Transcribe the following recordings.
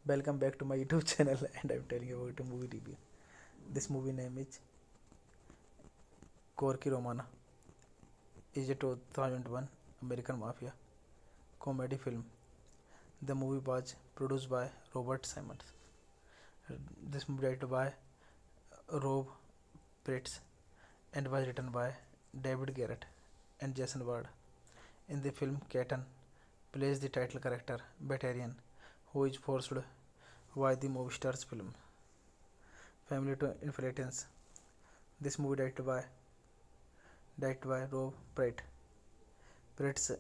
Welcome back to my YouTube channel and I'm telling you about a movie review. This movie name is Corky Romana. Is a 2001 American mafia comedy film. The movie was produced by Robert Simmons. This movie directed by Rob Pritz and was written by David Garrett and Jason Ward. In the film, Keaton plays the title character Batarian, who is forced by the movie star's film family to inheritance. This movie directed by Rob Pritz,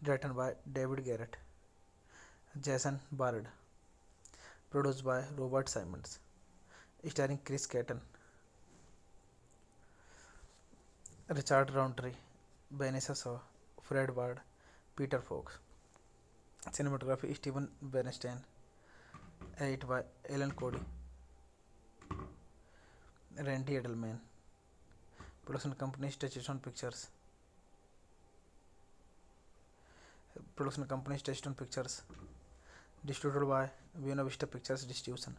written by David Garrett, Jason Bard, produced by Robert Simmons, starring Chris Keaton, Richard Roundtree, Vanessa Shaw, Fred Ward, Peter Fox. Cinematography Steven Bernstein, edited by Alan Cody, Randy Edelman. Production company Touchstone Pictures. Distributed by Buena Vista Pictures Distribution.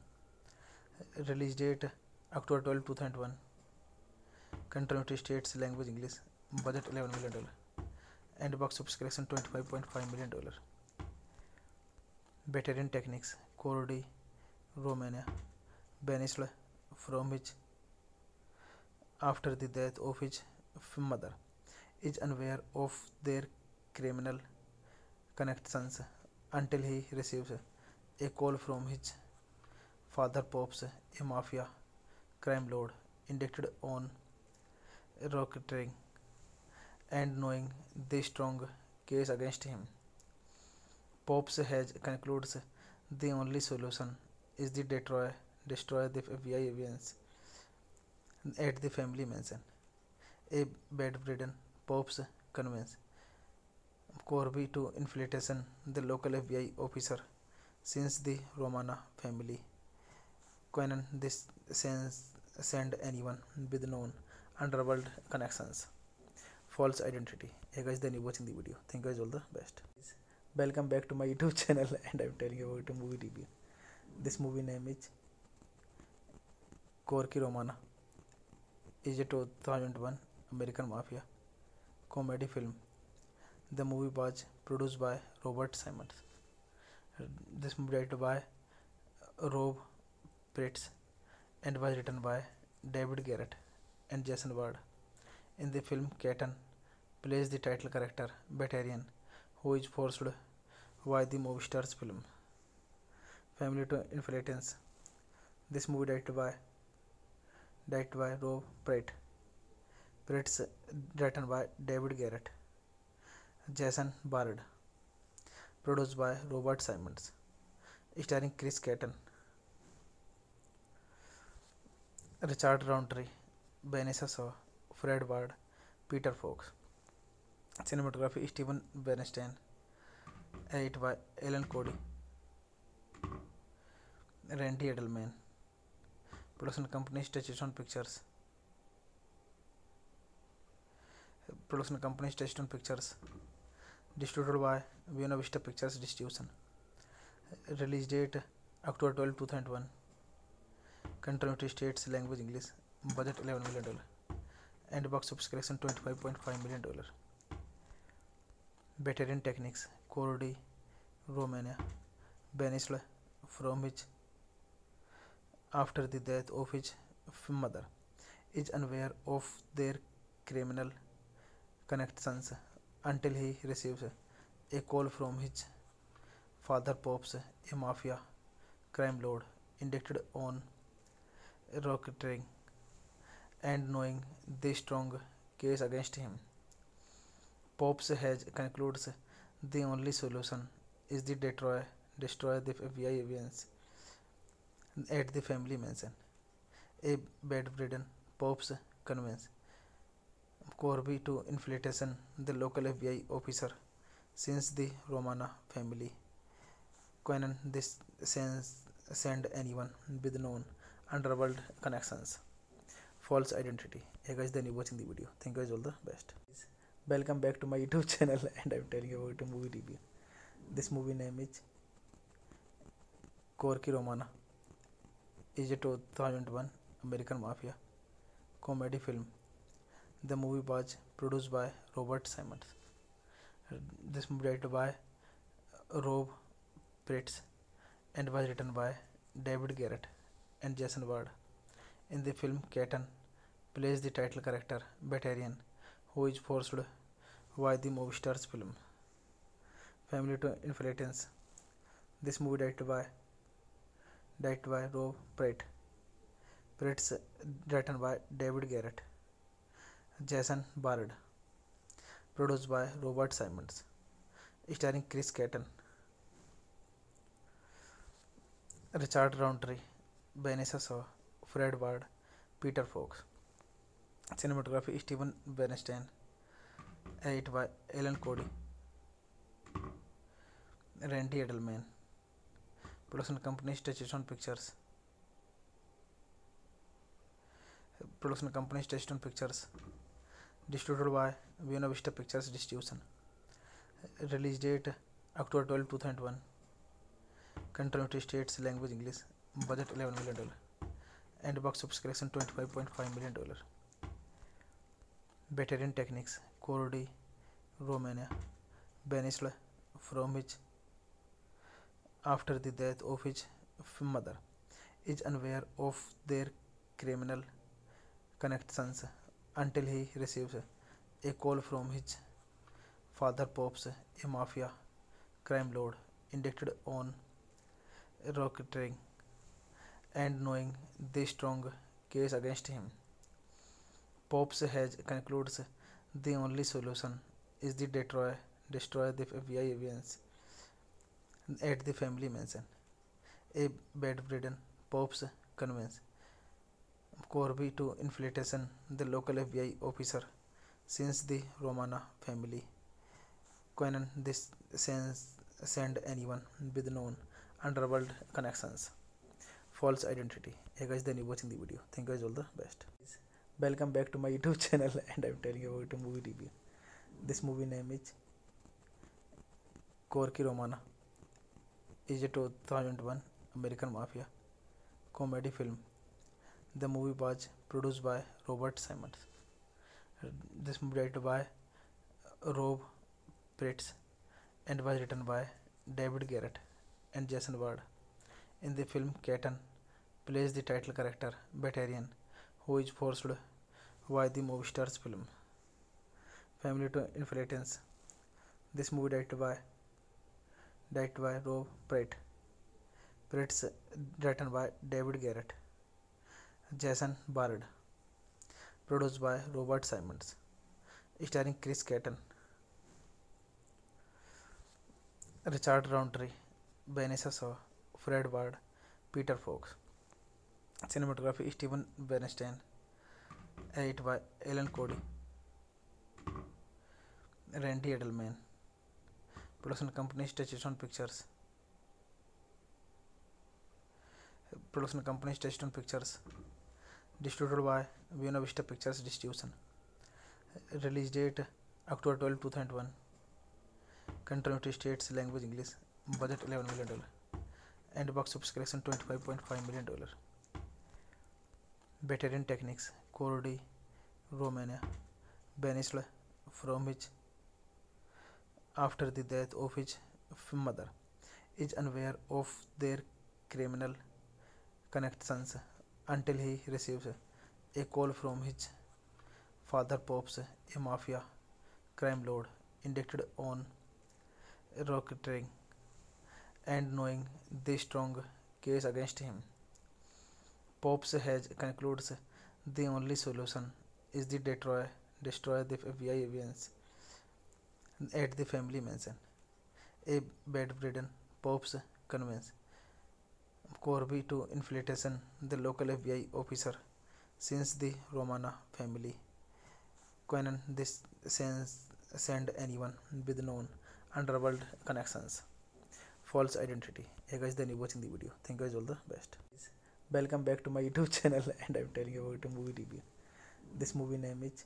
Release date October 12, 2001. Country United States, language English. Budget $11 million. And box office collection $25.5 million. Batarian techniques. Cordy Romania, banished from his after the death of his mother, is unaware of their criminal connections until he receives a call from his father Pops, a mafia crime lord indicted on racketeering, and knowing the strong case against him, Pops has concludes the only solution is to destroy the FBI evidence at the family mansion. A bedridden Pops convinces Corby to infiltration the local FBI officer since the Romana family Conan this send anyone with known underworld connections. False identity. Hey guys, then you watching the video. Thank you guys, all the best. Welcome back to my YouTube channel and I'm telling you about a movie review. This movie name is Corky Romana. Is a 2001 American mafia comedy film. The movie was produced by Robert Simmons. This movie directed by Rob Pritz and was written by David Garrett and Jason Ward. In the film, Keaton plays the title character Batarian, who is forced by the movie star's film family to inheritance. This movie directed by Rob Pritz, written by David Garrett, Jason Bard, produced by Robert Simmons, starring Chris Keaton, Richard Roundtree, Vanessa Shaw, Fred Ward, Peter Fox. Cinematography Steven Bernstein. Edit by Alan Cody, Randy Edelman. Production company Touchstone Pictures. Production company Touchstone Pictures. Distributed by Buena Vista Pictures Distribution. Release date October 12, 2001. Country United States. Language English. Budget $11 million. And box office collection $25.5 million. Veteran techniques. Cordy, Romania, banished from his after the death of his mother, is unaware of their criminal connections until he receives a call from his father Pops, a mafia crime lord indicted on racketeering, and knowing the strong case against him. Pops has concludes the only solution is the destroy the FBI evidence at the family mansion. A bedridden Pops convinces Corby to infiltration the local FBI officer since the Romana family Conan this send anyone with known underworld connections. False identity. Hey guys, then you watching the video. Thank you guys, all the best. Welcome back to my YouTube channel and I'm telling you about a movie review. This movie name is Corky Romana. Is a 2001 American mafia comedy film. The movie was produced by Robert Simmons. This movie directed by Rob Pritz and was written by David Garrett and Jason Ward. In the film, Keaton plays the title character Batarian, who is forced by the movie star's film family to infiltrate. This movie directed by Rob Pritz, written by David Garrett, Jason Bard, produced by Robert Simmons, starring Chris Keaton, Richard Roundtree, Vanessa Shaw, Fred Ward, Peter Fox. Cinematography Steven Bernstein. Edit by Alan Cody, Randy Edelman. Production company Touchstone Pictures. Production company Touchstone Pictures. Distributed by Buena Vista Pictures Distribution. Release date October 12, 2001. Country United States. Language English. Budget $11 million. And box office collection $25.5 million. Veteran techniques. Cordy, Romania, banished from his after the death of his mother, is unaware of their criminal connections until he receives a call from his father Pops, a mafia crime lord indicted on racketeering, and knowing the strong case against him. Pops has concludes the only solution is the destroy the FBI evidence at the family mansion. A bedridden Pops convinces Corby to infiltration the local FBI officer since the Romana family Conan this send anyone with known underworld connections. False identity. Hey guys, then you watching the video. Thank you guys, all the best. Welcome back to my YouTube channel and I'm telling you about a movie review. This movie name is Corky Romana. Is a 2001 American mafia comedy film. The movie was produced by Robert Simmons. This movie directed by Rob Pritz and was written by David Garrett and Jason Ward. In the film, Keaton plays the title character Batarian, who is forced by the movie star's film family to infiltrate. This movie directed by Rob Pritz, written by David Garrett, Jason Bard, produced by Robert Simmons, starring Chris Keaton, Richard Roundtree, Vanessa Shaw, Fred Ward, Peter Fox. Cinematography Steven Bernstein. Edited by Alan Cody, Randy Edelman. Production company Touchstone Pictures. Production company Touchstone Pictures. Distributed by Buena Vista Pictures Distribution. Release date October 12, 2001. Country United States, language English. Budget $11 million. And box office collection $25.5 million. Veteran techniques: Cordy, Romania, banished from his after the death of his mother, is unaware of their criminal connections until he receives a call from his father Pops, a mafia crime lord indicted on racketeering, and knowing the strong case against him. Pops has concludes the only solution is the destroy the FBI evidence at the family mansion. A bedridden Pops convinces Corby to infiltration the local FBI officer since the Romana family Conan this send anyone with known underworld connections. False identity. Hey guys, then you watching the video. Thank you guys, all the best. Welcome back to my YouTube channel and I'm telling you about a movie review. This movie name is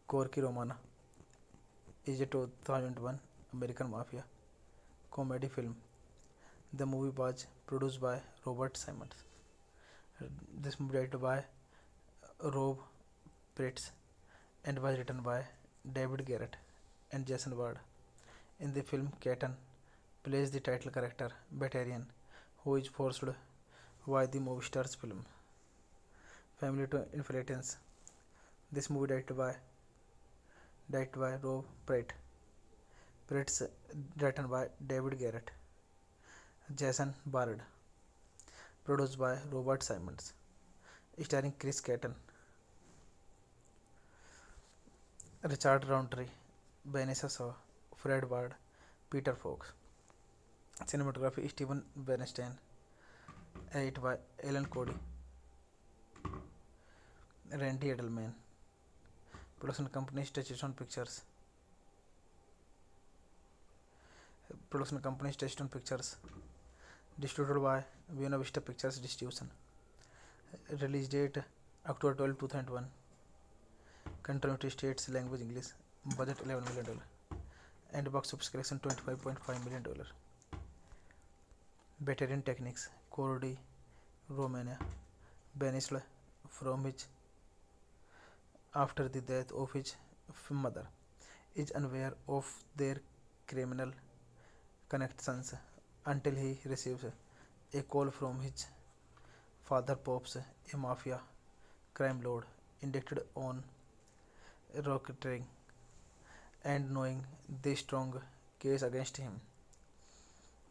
Corky Romana. Is a 2001 American mafia comedy film. The movie was produced by Robert Simmons. This movie directed by Rob Pritz and was written by David Garrett and Jason Ward. In the film, Keaton plays the title character Batarian, who is forced by the movie star's film family to infiltrate. This movie directed by Rob Pritz, written by David Garrett, Jason Bard, produced by Robert Simmons, starring Chris Keaton, Richard Roundtree, Vanessa Shaw, Fred Ward, Peter Fox. Cinematography Steven Bernstein. Edited by Alan Cody, Randy Edelman. Production company Touchstone Pictures. Production company Touchstone Pictures. Distributed by Buena Vista Pictures Distribution. Release date October 12, 2001. Country United States, language English. Budget $11 million. And box office collection $25.5 million. Veteran techniques: Cordy, Romania, banished from his after the death of his mother, is unaware of their criminal connections until he receives a call from his father Pops, a mafia crime lord indicted on racketeering, and knowing the strong case against him.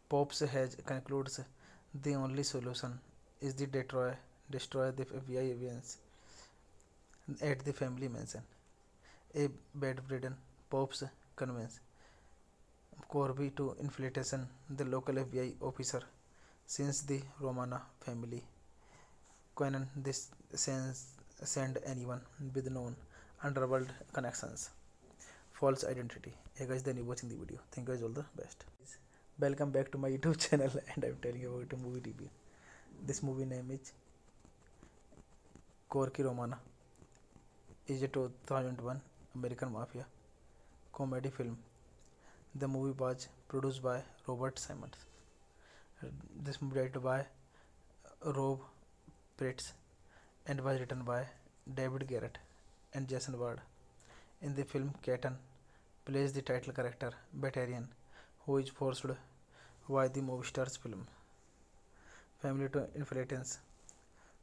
Pops has concludes the only solution is the destroy the FBI evidence at the family mansion. A bedridden Pops convinces Corby to infiltration the local FBI officer since the Romana family Conan this send anyone with known underworld connections. False identity. Hey guys, then you watching the video. Thank you guys, all the best. Welcome back to my YouTube channel and I'm telling you about a movie review. This movie name is Corky Romana. Is a 2001 American mafia comedy film. The movie was produced by Robert Simmons. This movie directed by Rob Pritz and was written by David Garrett and Jason Ward. In the film, Keaton plays the title character Batarian, who is forced by the movie star's film family to infiltrate.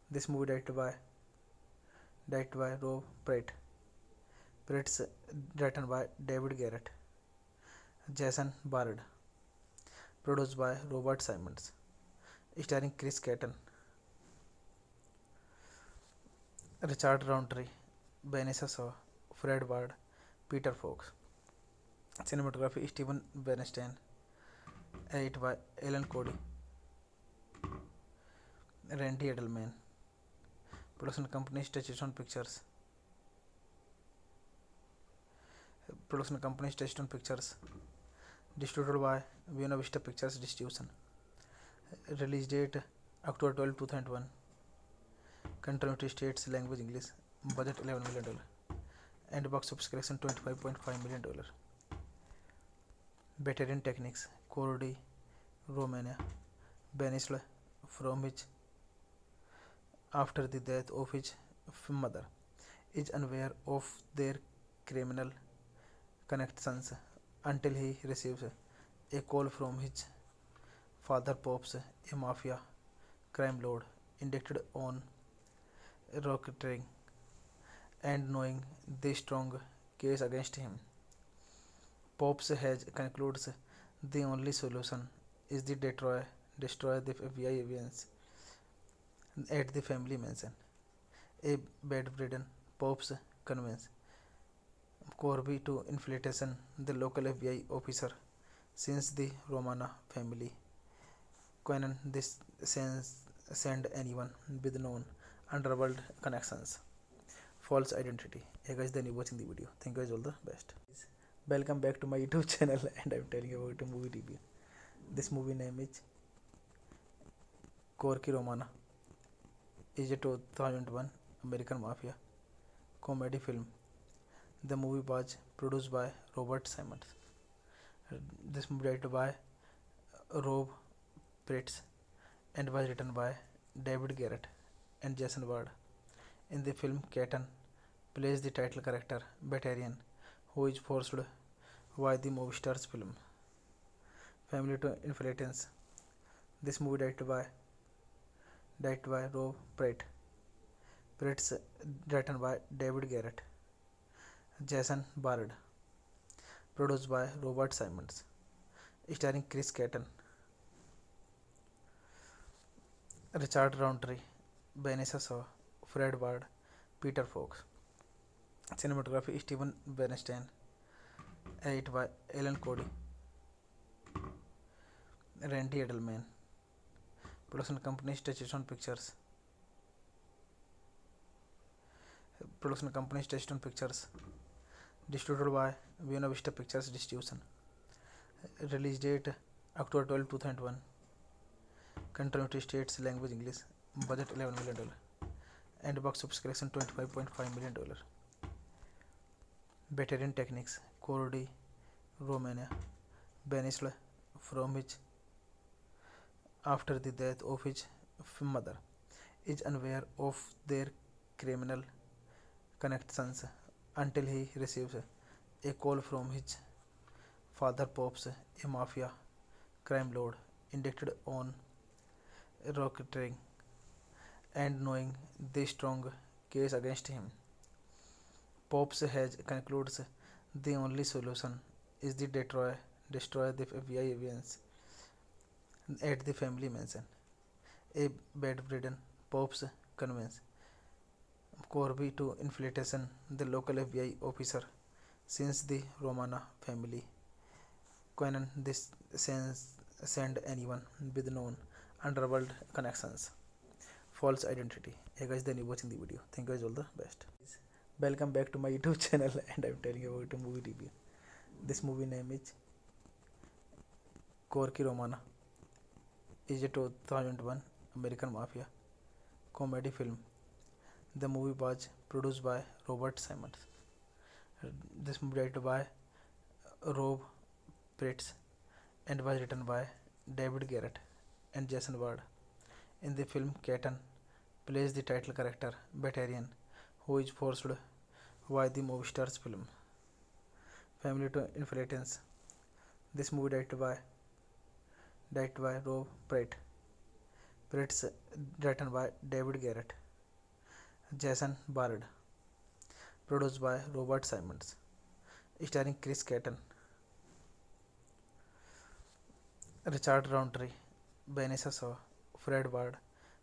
This movie directed by Rob Pritz, written by David Garrett, Jason Bard, produced by Robert Simmons, starring Chris Keaton, Richard Roundtree, Vanessa Shaw, Fred Ward, Peter Fox. Cinematography Steven Bernstein. Edited by Alan Cody, Randy Edelman. Production company is Touchstone Pictures. Production company is Touchstone Pictures. Distributed by Buena Vista Pictures Distribution. Release date October 12, 2001. Country United States. Language English. Budget $11 million. And box office collection $25.5 million. Veteran techniques: Cordy, Romania, banished from his after the death of his mother, is unaware of their criminal connections until he receives a call from his father Pops, a mafia crime lord indicted on racketeering, and knowing the strong case against him. Pops has concludes the only solution is the destroy the FBI evidence at the family mansion. A bedridden Pops convinces Corby to infiltration the local FBI officer since the Romana family Conan this send anyone with known underworld connections. False identity. Hey guys, then you watching the video. Thank you guys, all the best. Welcome back to my YouTube channel and I'm telling you about a movie review. This movie name is Corky Romana. Is a 2001 American mafia comedy film. The movie was produced by Robert Simmons. This movie directed by Rob Pritz and was written by David Garrett and Jason Ward. In the film, Keaton plays the title character Batarian, who is forced by the movie star's film family to inheritance. This movie directed by Rob Pritz, written by David Garrett, Jason Bard, produced by Robert Simmons, starring Chris Keaton, Richard Roundtree, Vanessa Shaw, Fred Ward, Peter Fox. Cinematography Steven Bernstein. Edit by Alan Cody, Randy Edelman. Production company Touchstone Pictures. Production company Touchstone Pictures. Distributed by Buena Vista Pictures Distribution. Release date October 12, 2001. Country United States. Language English. Budget $11 million. And box office collection $25.5 million. Veteran techniques: Cordy, Romania, banished from his after the death of his mother, is unaware of their criminal connections until he receives a call from his father Pops, a mafia crime lord indicted on racketeering, and knowing the strong case against him. Pops has concludes the only solution is the destroy the FBI evidence at the family mansion. A bedridden Pops convinces Corby to infiltration the local FBI officer since the Romana family Conan this send anyone with known underworld connections. False identity. Hey guys, then you watching the video. Thank you guys, all the best. Welcome back to my YouTube channel and I'm telling you about a movie review. This movie name is Corky Romana. Is a 2001 American mafia comedy film. The movie was produced by Robert Simmons. This movie directed by Rob Pritz and was written by David Garrett and Jason Ward. In the film, Keaton plays the title character Batarian, who is forced by the movie star's film family to inheritance. This movie directed by Rob Pritz, written by David Garrett, Jason Bard, produced by Robert Simmons, starring Chris Keaton, Richard Roundtree, Vanessa Shaw, Fred Ward,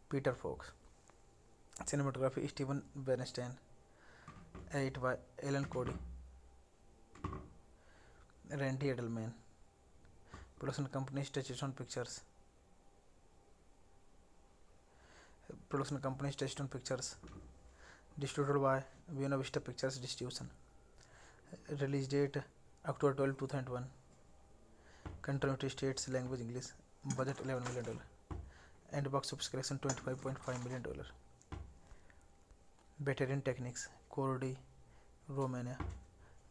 Peter Fox. Cinematography Steven Bernstein. Edit by Alan Cody, Randy Edelman. Production company Touchstone Pictures. Production company is Touchstone Pictures. Distributed by Buena Vista Pictures Distribution. Release date October 12, 2001. Country United States. Language English. Budget $11 million. And box office collection $25.5 million. Veteran techniques. Cordy, Romania,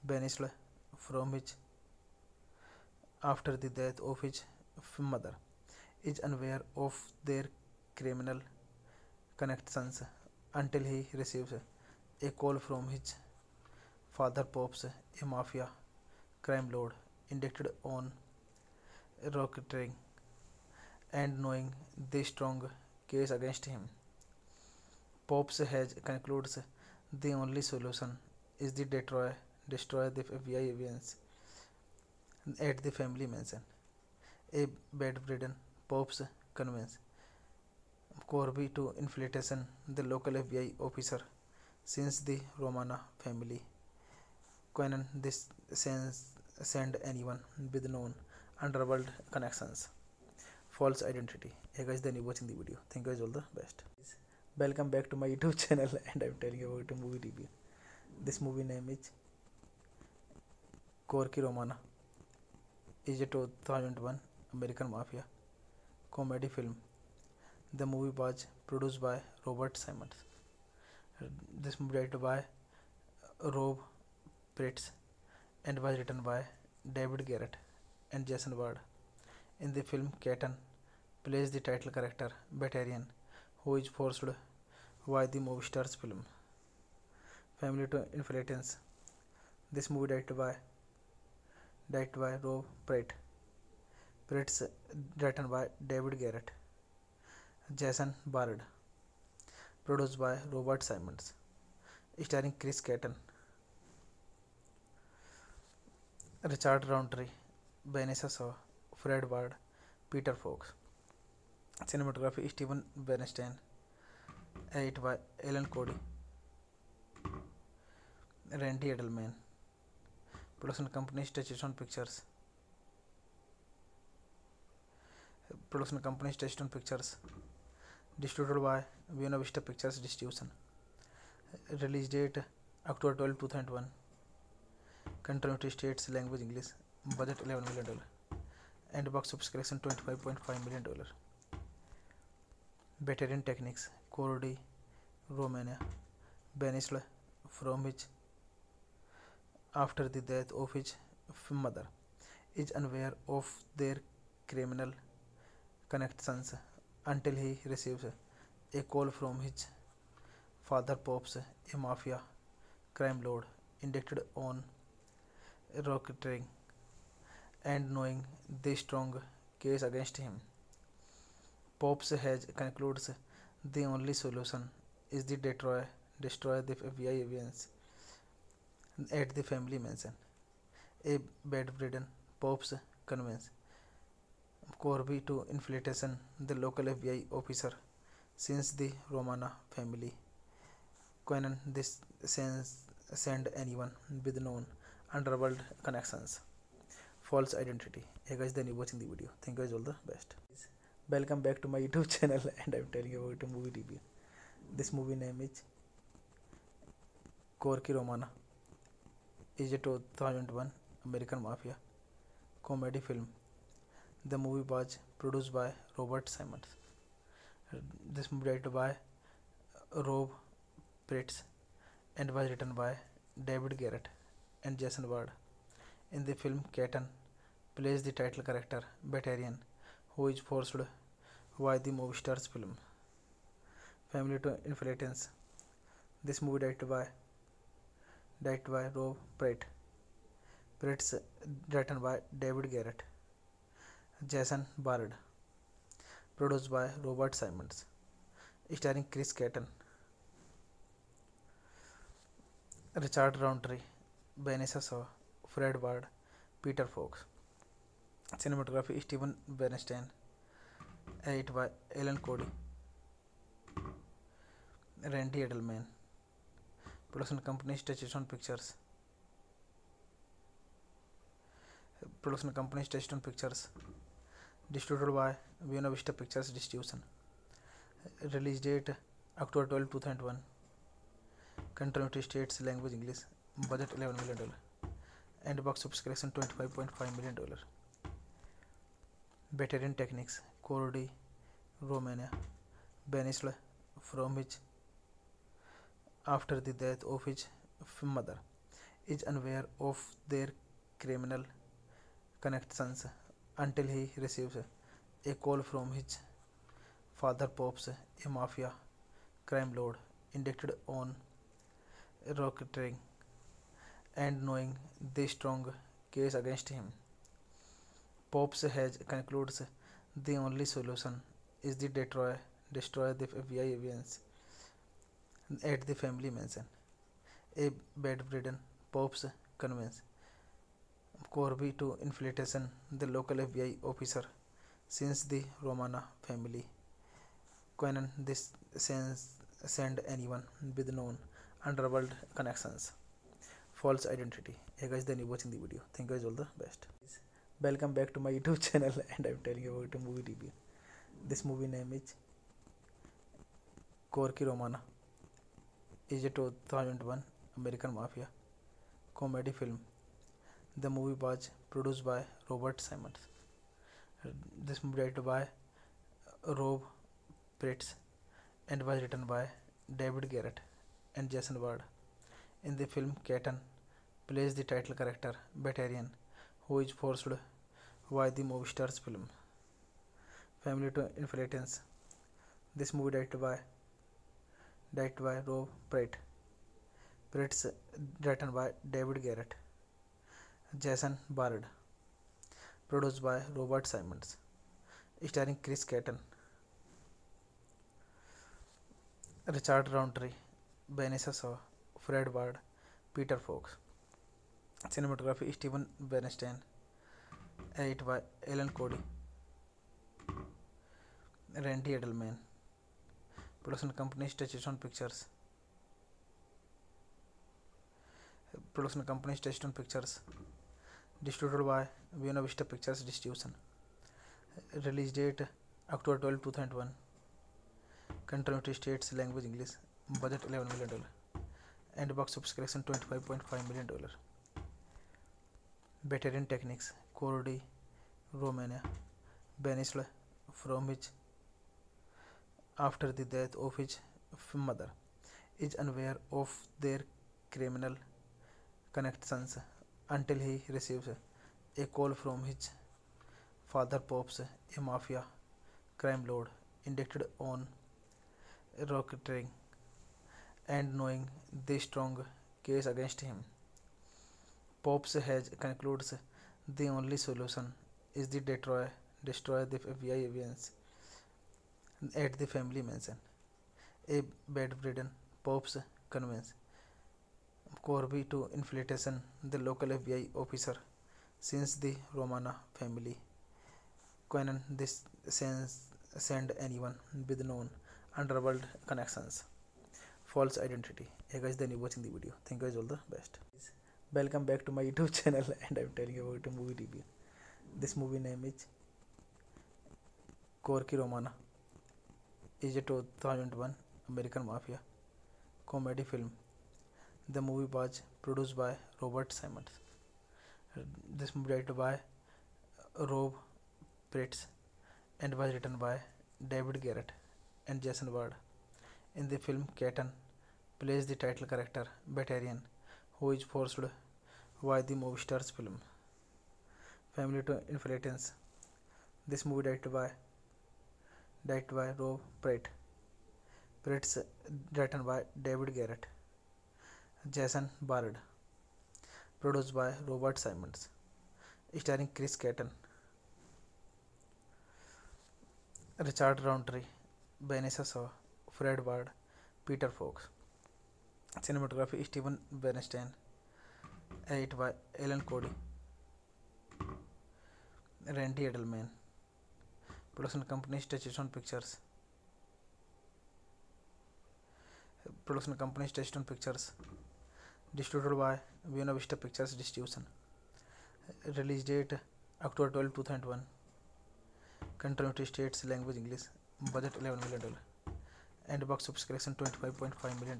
banished from his after the death of his mother, is unaware of their criminal connections until he receives a call from his father Pops, a mafia crime lord indicted on racketeering, and knowing the strong case against him. Pops has concludes the only solution is the destroy the FBI evidence at the family mansion. A bedridden Pops convinces Corby to infiltration the local FBI officer since the Romana family Conan this send anyone with known underworld connections. False identity. Hey guys, then you watching the video. Thank you guys, all the best. Welcome back to my YouTube channel and I'm telling you about a movie review. This movie name is Corky Romana. Is a 2001 American mafia comedy film. The movie was produced by Robert Simmons. This movie directed by Rob Pritz and was written by David Garrett and Jason Ward. In the film, Keaton plays the title character Batarian, who is forced by the movie star's film family to infiltrate. This movie directed by Rob Pritz, written by David Garrett, Jason Bard, produced by Robert Simmons, starring Chris Keaton, Richard Roundtree, Vanessa Shaw, Fred Ward, Peter Fox. Cinematography Steven Bernstein, edited by Alan Cody, Randy Edelman. Production company Touchstone Pictures. Production company Touchstone Pictures. Distributed by Buena Vista Pictures Distribution. Release date October 12, 2001. Country United States. Language English. Budget $11 million. And box office collection $25.5 million. Veteran techniques. Cordy, Romania, banished from his after the death of his mother, is unaware of their criminal connections until he receives a call from his father Pops, a mafia crime lord indicted on racketeering, and knowing the strong case against him. Pops has concludes the only solution is the destroy the FBI evidence at the family mansion. A bedridden Pops convinces Corby to infiltration the local FBI officer since the Romana family Conan this send anyone with known underworld connections. False identity. Hey guys, then you watching the video. Thank you guys, all the best. Welcome back to my YouTube channel and I'm telling you about a movie review. This movie name is Corky Romana. Is a 2001 American mafia comedy film. The movie was produced by Robert Simmons. This movie directed by Rob Pritz and was written by David Garrett and Jason Ward. In the film, Keaton plays the title character Batarian, who is forced by the movie star's film family to infiltrate. This movie directed by Rob Pritz, written by David Garrett, Jason Bard, produced by Robert Simmons, starring Chris Keaton, Richard Roundtree, Vanessa Shaw, Fred Ward, Peter Fox. Cinematography Steven Bernstein, edited by Alan Cody, Randy Edelman. Production company Touchstone Pictures. Production company Touchstone Pictures. Distributed by Buena Vista Pictures Distribution. Release date October 12, 2001. Country United States. Language English. Budget $11 million. And box office collection $25.5 million. Veteran techniques. Cordy, Romania, banished from his after the death of his mother, is unaware of their criminal connections until he receives a call from his father Pops, a mafia crime lord indicted on racketeering, and knowing the strong case against him. Pops has concludes the only solution is the destroy the FBI evidence at the family mansion. A bedridden Pops convinces Corby to infiltration the local FBI officer since the Romana family Conan this send anyone with known underworld connections. False identity. Hey guys, then you watching the video. Thank you guys, all the best. Welcome back to my YouTube channel and I'm telling you about a movie review. This movie name is Corky Romana. Is a 2001 American mafia comedy film. The movie was produced by Robert Simmons. This movie directed by Rob Pritz and was written by David Garrett and Jason Ward. In the film, Keaton plays the title character Batarian, who is forced by the movie star's film family to infiltrate. This movie directed by Rob Pritz, written by David Garrett, Jason Bard, produced by Robert Simmons, starring Chris Keaton, Richard Roundtree, Vanessa Shaw, Fred Ward, Peter Fox. Cinematography Steven Bernstein, edit by Alan Cody, Randy Edelman. Production company Touchstone Pictures. Distributed by Buena Vista Pictures Distribution. Release date October 12, 2001. Country United States. Language English. Budget $11 million. And box office collection $25.5 million. Veteran techniques. Cordy, Romania, banished from his after the death of his mother, is unaware of their criminal connections until he receives a call from his father Pops, a mafia crime lord indicted on racketeering, and knowing the strong case against him. Pops has concludes the only solution is the destroy the FBI evidence at the family mansion. A bedridden Pops convinces Corby to infiltration the local FBI officer since the Romana family Conan this send anyone with known underworld connections. False identity. Hey guys, then you watching the video. Thank you guys, all the best. Welcome back to my YouTube channel and I'm telling you about a movie review. This movie name is Corky Romana. Is a 2001 American mafia comedy film. The movie was produced by Robert Simmons. This movie directed by Rob Pritz and was written by David Garrett and Jason Ward. In the film, Keaton plays the title character Batarian, who is forced by the movie star's film family to infiltrate. This movie directed by Rob Pritz, written by David Garrett, Jason Bard, produced by Robert Simmons, starring Chris Keaton, Richard Roundtree, Vanessa Shaw, Fred Ward, Peter Fox. Cinematography Steven Bernstein, edit by Alan Cody, Randy Edelman. Production company Touchstone Pictures. Distributed by Buena Vista Pictures Distribution. Release date October 12, 2001. Country United States. Language English. Budget $11 million. and box office collection $25.5 million.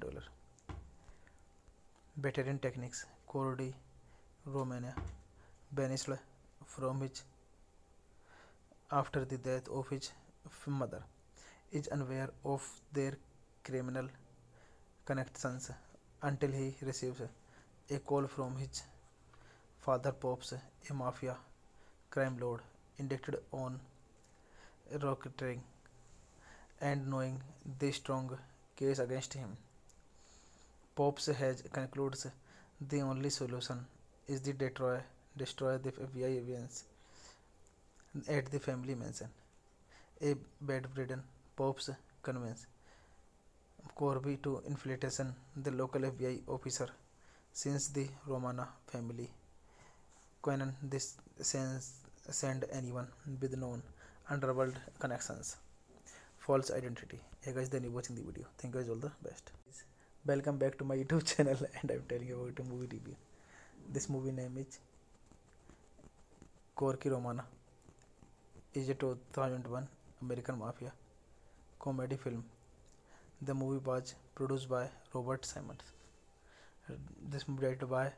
Veteran techniques, Cordy, Romania, banished from his after the death of his mother, is unaware of their criminal connections until he receives a call from his father Pops, a mafia crime lord indicted on racketeering, and knowing the strong case against him. Pops has concludes the only solution is the destroy the FBI evidence at the family mansion. A bedridden Pops convinces Corby to infiltration the local FBI officer since the Romana family Conan this send anyone with known underworld connections. False identity. Hey guys, then you watching the video. Thank you guys, all the best. Welcome back to my YouTube channel and I'm telling you about a movie review. This movie name is Corky Romana. Is a 2001 American mafia comedy film. The movie was produced by Robert Simmons. This movie directed by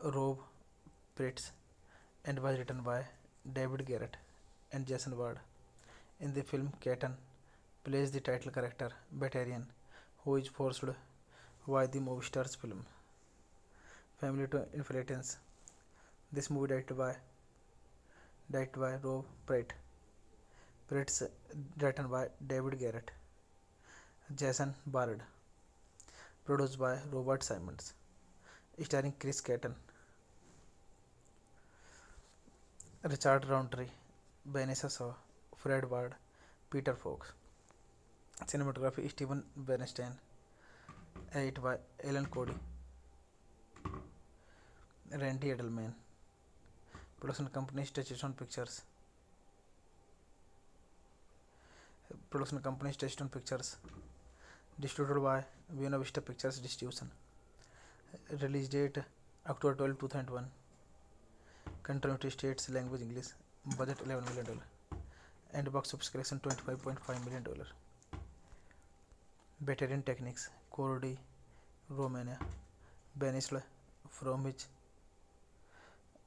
Rob Pritz and was written by David Garrett and Jason Ward. In the film, Keaton plays the title character Batarian, who is forced by the movie star's film family to infiltrate. This movie directed by Rob Pritz, written by David Garrett, Jason Bard, produced by Robert Simmons, starring Chris Keaton, Richard Roundtree, Vanessa Shaw, Fred Ward, Peter Fox. Cinematography Steven Bernstein, edit by Alan Cody, Randy Edelman. Production company Touchstone Pictures. Distributed by Buena Vista Pictures Distribution. Release date October 12, 2001. Country United States, language English. Budget $11 million. And box office collection $25.5 million. Veteran techniques, Cordy, Romania, banished from his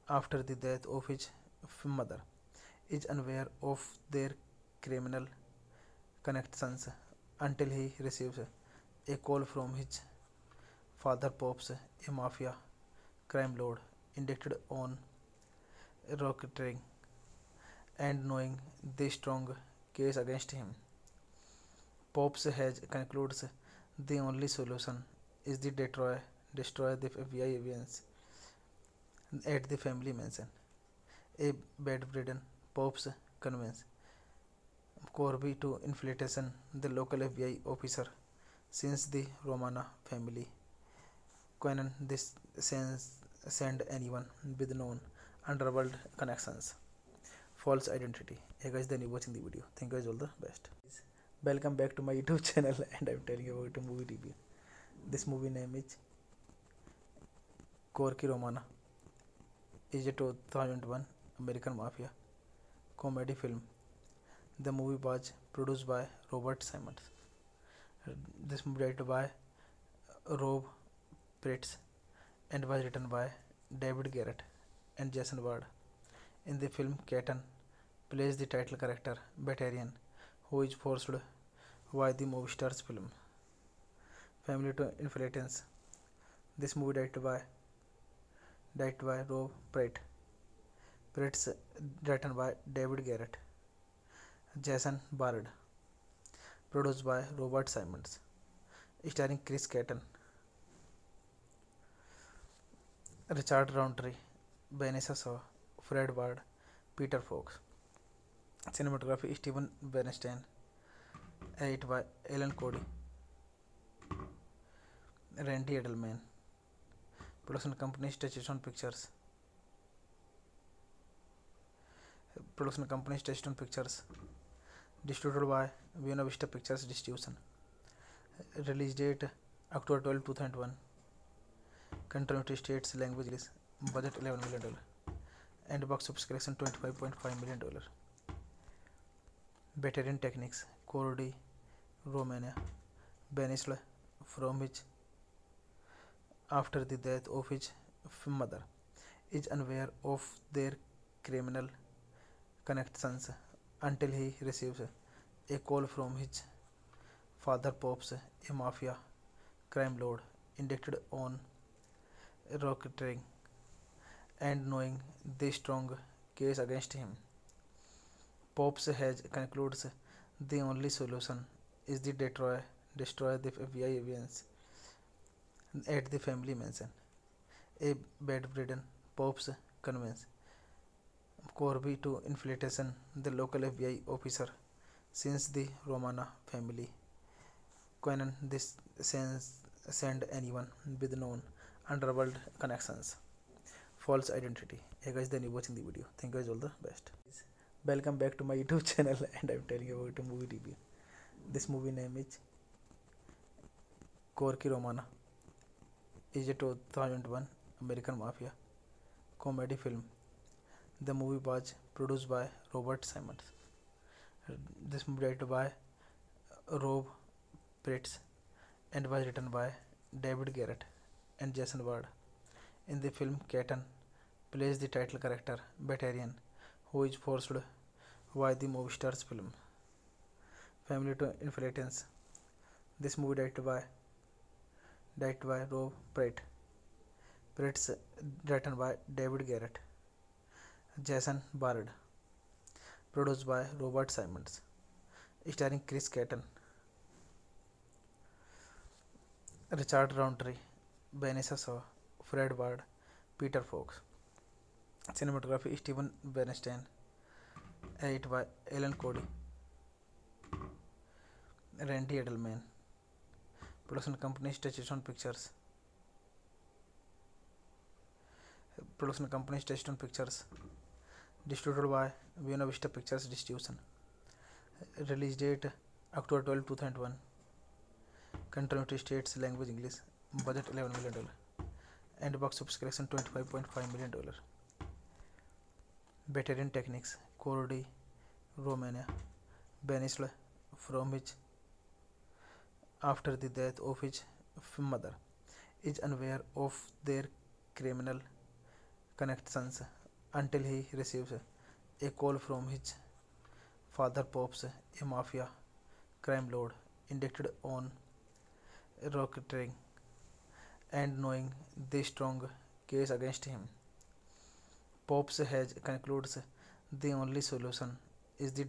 after the death of his mother, is unaware of their criminal connections until he receives a call from his father Pops, a mafia crime lord indicted on racketeering, and knowing the strong case against him. Pops has concludes the only solution is the destroy the FBI evidence at the family mansion. A bedridden Pops convinces Corby to infiltration the local FBI officer since the Romana family Conan this send anyone with known underworld connections. False identity. Hey guys, then you watching the video. Thank you guys, all the best. Welcome back to my YouTube channel and I'm telling you about a movie review. This movie name is Corky Romana. Is a 2001 American mafia comedy film. The movie was produced by Robert Simmons. This movie directed by Rob Pritz and was written by David Garrett and Jason Ward. In the film, Keaton plays the title character Batarian, who is forced by the movie star's film family to infiltrate. This movie directed by Rob Pritz, written by David Garrett, Jason Bard, produced by Robert Simmons, starring Chris Keaton, Richard Roundtree, Vanessa Shaw, Fred Ward, Peter Fox. Cinematography Steven Bernstein, edit by Alan Cody, Randy Edelman. Production company Touchstone Pictures. Distributed by Buena Vista Pictures Distribution. Release date October 12, 2001. Country United States, language English. Budget $11 million. And box office collection $25.5 million. Veteran techniques, Cordy, Romania, banished from his after the death of his mother, is unaware of their criminal connections until he receives a call from his father Pops, a mafia crime lord indicted on racketeering, and knowing the strong case against him. Pops has concludes the only solution is the destroy the FBI evidence at the family mansion. A bedridden Pops convinces Corby to infiltration the local FBI officer since the Romana family Conan this send anyone with known underworld connections. False identity. Hey guys, then you watching the video. Thank you guys all the best. Welcome back to my YouTube channel and I'm telling you about a movie review. This movie name is Corky Romana. Is a 2001 American mafia comedy film. The movie was produced by Robert Simmons. This movie directed by Rob Pritz and was written by David Garrett and Jason Ward. In the film, Keaton plays the title character Batarian, who is forced by the movie star's film family to infiltrate. This movie directed by Rob Pritz, written by David Garrett, Jason Bard, produced by Robert Simmons, starring Chris Keaton, Richard Roundtree, Vanessa Shaw, Fred Ward, Peter Fox. Cinematography Steven Bernstein, edited by Alan Cody, Randy Edelman. Production company Touchstone Pictures. Distributed by Buena Vista Pictures Distribution. Release date October 12, 2001. Country United States, language English. Budget $11 million. And box office collection $25.5 million. Batarian techniques. Cordy, Romania, banished from his after the death of his mother, is unaware of their criminal connections until he receives a call from his father Pops, a mafia crime lord indicted on racketeering, and knowing the strong case against him. Pops has concludes the only solution is the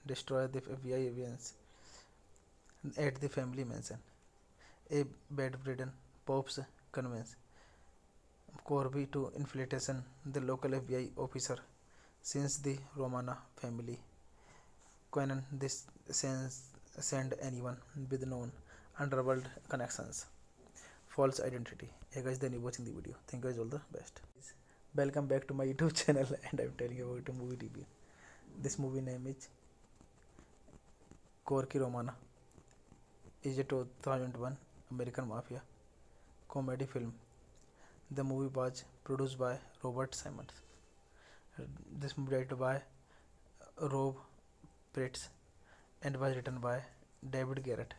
destroy the FBI evidence at the family mansion. A bedridden Pops convinces Corby to infiltration the local FBI officer since the Romana family Conan this send anyone with known underworld connections. False identity. Hey guys, then you watching the video. Thank you guys all the best. Welcome back to my YouTube channel and I'm telling you about a movie review. This movie name is Corky Romana. Is a 2001 American mafia comedy film. The movie was produced by Robert Simmons. This movie directed by Rob Pritz and was written by David Garrett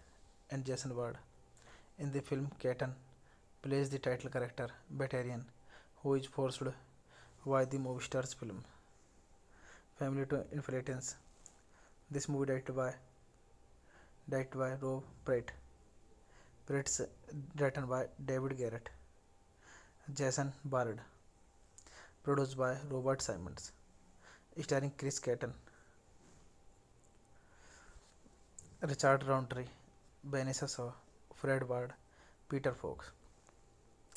and Jason Ward. In the film, Keaton plays the title character Batarian, who is forced by the movie star's film family to infiltrate. This movie directed by Rob Pritz, written by David Garrett, Jason Bard, produced by Robert Simmons, starring Chris Keaton, Richard Roundtree, Vanessa Shaw, Fred Ward, Peter Fox.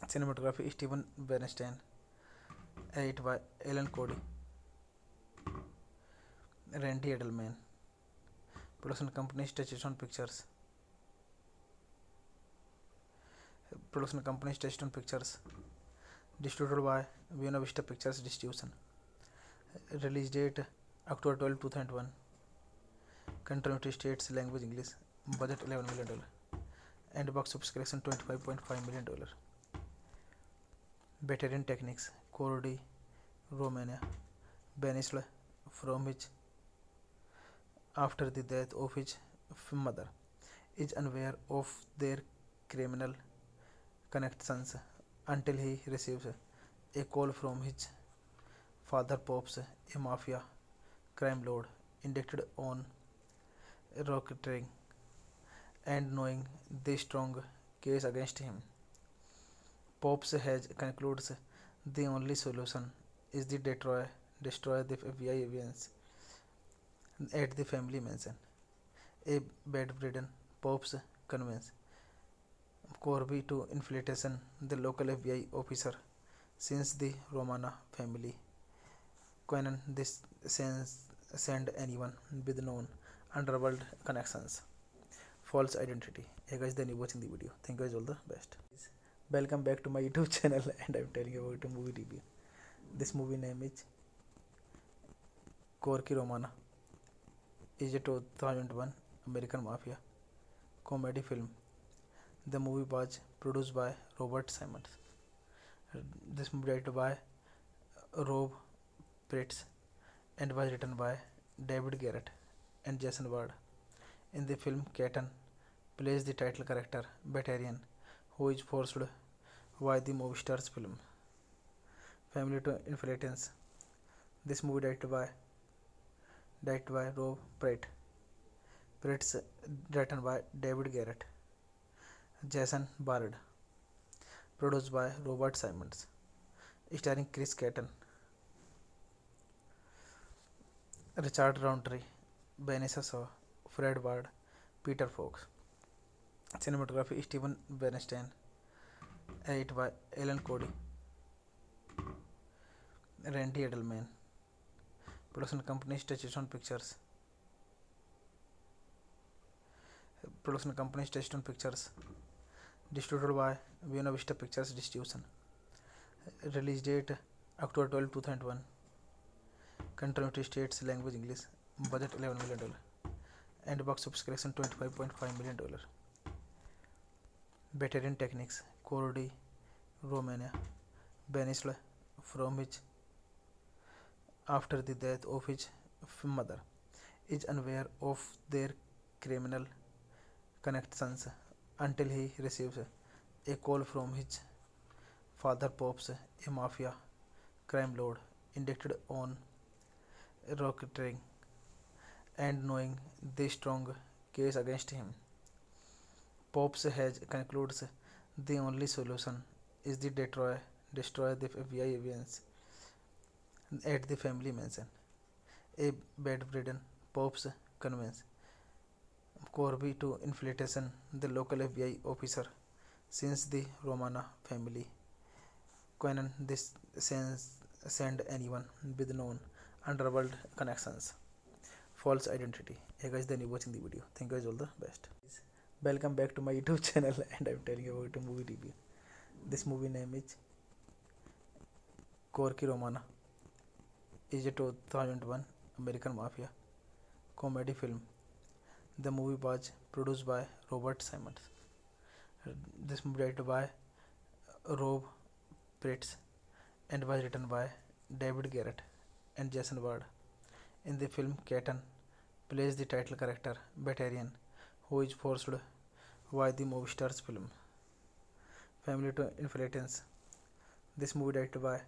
Cinematography Steven Bernstein, edited by Alan Cody, Randy Edelman. Production company Touchstone Pictures. Distributed by Buena Vista Pictures Distribution. Release date October 12, 2001. Country United States, language English. Budget $11 million. And box office collection $25.5 million. Batarian techniques. Cordy, Romania, banished from his after the death of his mother, is unaware of their criminal connections until he receives a call from his father Pops, a mafia crime lord indicted on racketeering, and knowing the strong case against him. Pops has concludes the only solution is the destroy the FBI evidence at the family mansion. A bedridden Pops convinces Corby to infiltration the local FBI officer since the Romana family Conan this send anyone with known underworld connections. False identity. Hey guys, then you watching the video. Thank you guys, all the best. Welcome back to my YouTube channel and I'm telling you about a movie review. This movie name is Corky Romana. Is a 2001 American mafia comedy film. The movie was produced by Robert Simmons. This movie directed by Rob Pritz and was written by David Garrett and Jason Ward. In the film, Keaton plays the title character Batarian, who is forced by the movie star's film family to infiltrate. This movie directed by Rob Pritz, written by David Garrett, Jason Bard, produced by Robert Simmons, starring Chris Keaton, Richard Roundtree, Vanessa Shaw, Fred Ward, Peter Fox. Cinematography Steven Bernstein, edit by Alan Cody, Randy Edelman. Production company Touchstone Pictures. Distributed by Buena Vista Pictures Distribution. Release date October 12, 2001. Country United States, language English. Budget $11 million. And box office collection $25.5 million. Batarian techniques. Cordy, Romania, banished from his after the death of his mother, is unaware of their criminal connections until he receives a call from his father Pops, a mafia crime lord indicted on racketeering, and knowing the strong case against him. Pops has concludes the only solution is the destroy the FBI evidence at the family mansion. A bedridden Pops convinces Corby to infiltration the local FBI officer since the Romana family Conan this send anyone with known underworld connections. False identity. Hey guys, then you watching the video. Thank you guys, all the best. Welcome back to my YouTube channel and I'm telling you about a movie review. This movie name is Corky Romana. Is a 2001 American mafia comedy film. The movie was produced by Robert Simmons. This movie directed by Rob Pritz and was written by David Garrett and Jason Ward. In the film, Keaton plays the title character Batarian, who is forced by the movie star's film family to infiltrate. This movie directed by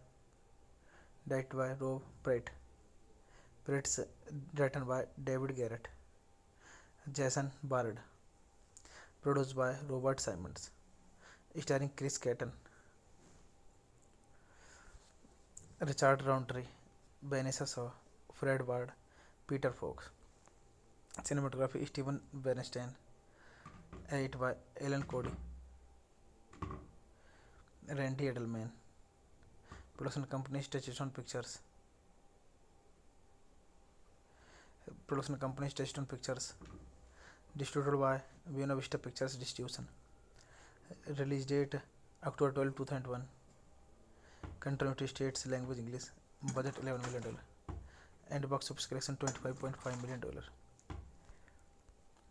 Rob Pritz, written by David Garrett, Jason Bard, produced by Robert Simmons, starring Chris Keaton, Richard Roundtree, Vanessa Shaw, Fred Ward, Peter Fox. Cinematography Steven Bernstein, edit by Alan Cody, Randy Edelman. Production company Touchstone Pictures. Distributed by Buena Vista Pictures Distribution. Release date October 12, 2001. Country United States, language English. Budget $11 million. And box office collection $25.5 million.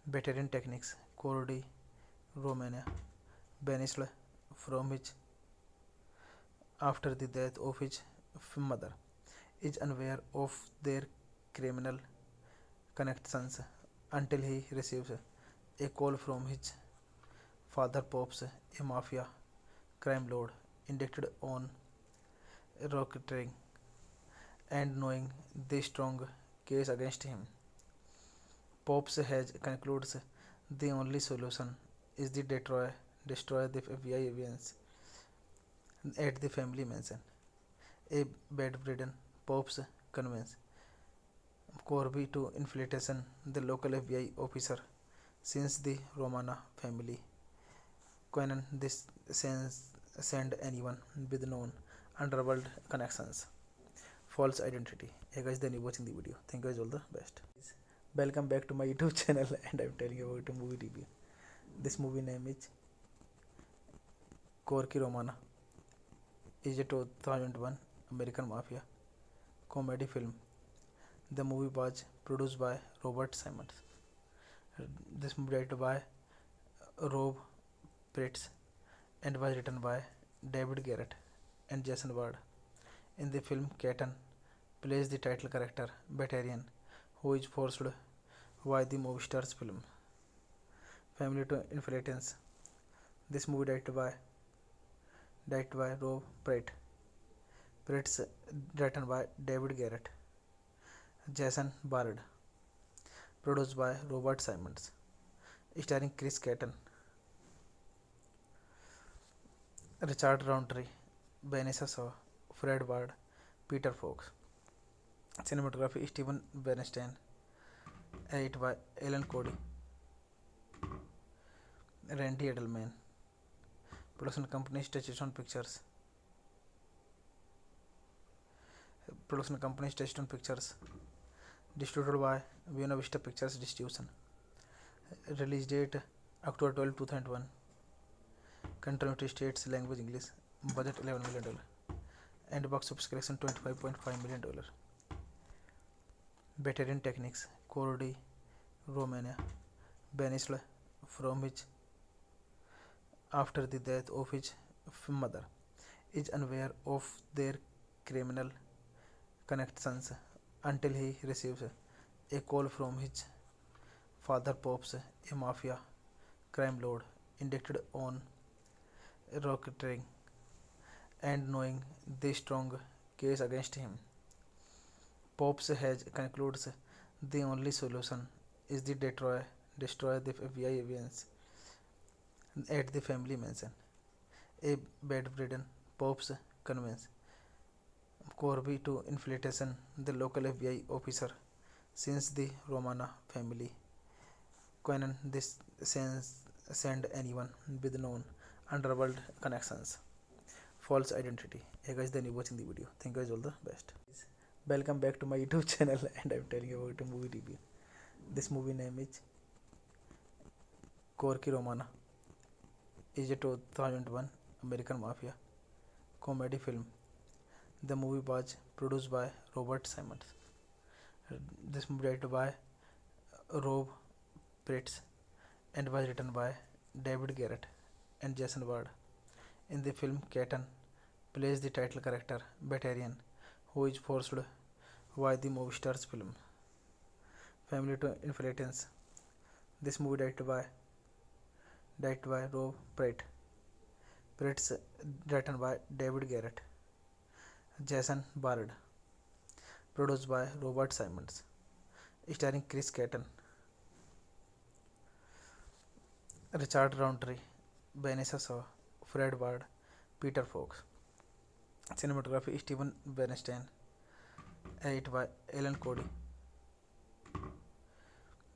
Batarian techniques. Cordy, Romania, banished from his after the death of his mother, is unaware of their criminal connections until he receives a call from his father Pops, a mafia crime lord indicted on racketeering, and knowing the strong case against him, Pops has concludes the only solution is the destroy the FBI evidence at the family mansion. A bedridden Pops convinces Corby to infiltration the local FBI officer since the Romana family Conan this send anyone with known underworld connections. False identity. Hey guys, then you watching the video. Thank you guys, all the best. Welcome back to my YouTube channel and I'm telling you about a movie review. This movie name is Corky Romana. Is a 2001 American mafia comedy film. The movie was produced by Robert Simmons. This movie directed by Rob Pritz and was written by David Garrett and Jason Ward. In the film, Keaton plays the title character Batarian, who is forced by the movie star's film family to infiltrate. This movie directed by Rob Pritz, written by David Garrett, Jason Bard, produced by Robert Simmons, starring Chris Keaton, Richard Roundtree, Vanessa Shaw, Fred Ward, Peter Fox. Cinematography Steven Bernstein, edited by Alan Cody, Randy Edelman. Production company Touchstone Pictures. Distributed by Buena Vista Pictures Distribution. Release date October 12, 2001. Country United States, language English. Budget $11 million. And box office collection $25.5 million. Batarian techniques. Cordy, Romania, banished from his after the death of his mother, is unaware of their criminal connections until he receives a call from his father Pops, a mafia crime lord indicted on racketeering, and knowing the strong case against him, Pops has concludes the only solution is the destroy the FBI evidence at the family mansion. A bedridden Pops convinces Corby to infiltration the local FBI officer since the Romana family Conan this send anyone with known underworld connections. False identity. Hey guys, then you watching the video. Thank you guys, all the best. Welcome back to my YouTube channel and I'm telling you about a movie review. This movie name is Corky Romana. Is a 2001 American mafia comedy film. The movie was produced by Robert Simmons. This movie directed by Rob Pritz and was written by David Garrett and Jason Ward. In the film, Keaton plays the title character Batarian, who is forced by the movie star's film family to infiltrate. This movie directed by Rob Pritz, written by David Garrett, Jason Bard, produced by Robert Simmons, starring Chris Keaton, Richard Roundtree, Vanessa Shaw, Fred Ward, Peter Fox. Cinematography Steven Bernstein, edited by Alan Cody,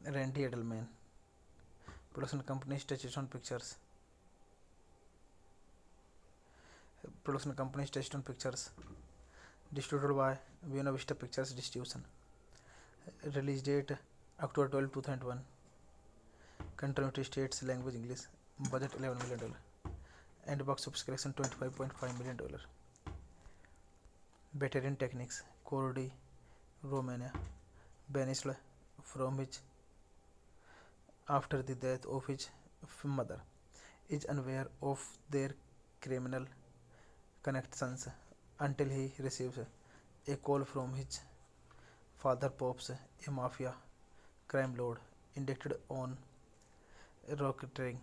Randy Edelman. Production company Touchstone Pictures. Distributed by Buena Vista Pictures Distribution. Release date October 12, 2001. Country United States, language English. Budget $11 million. And box office collection $25.5 million. Batarian techniques. Cordy, Romania, banished from his after the death of his mother, is unaware of their criminal connections until he receives a call from his father Pops, a mafia crime lord indicted on racketeering,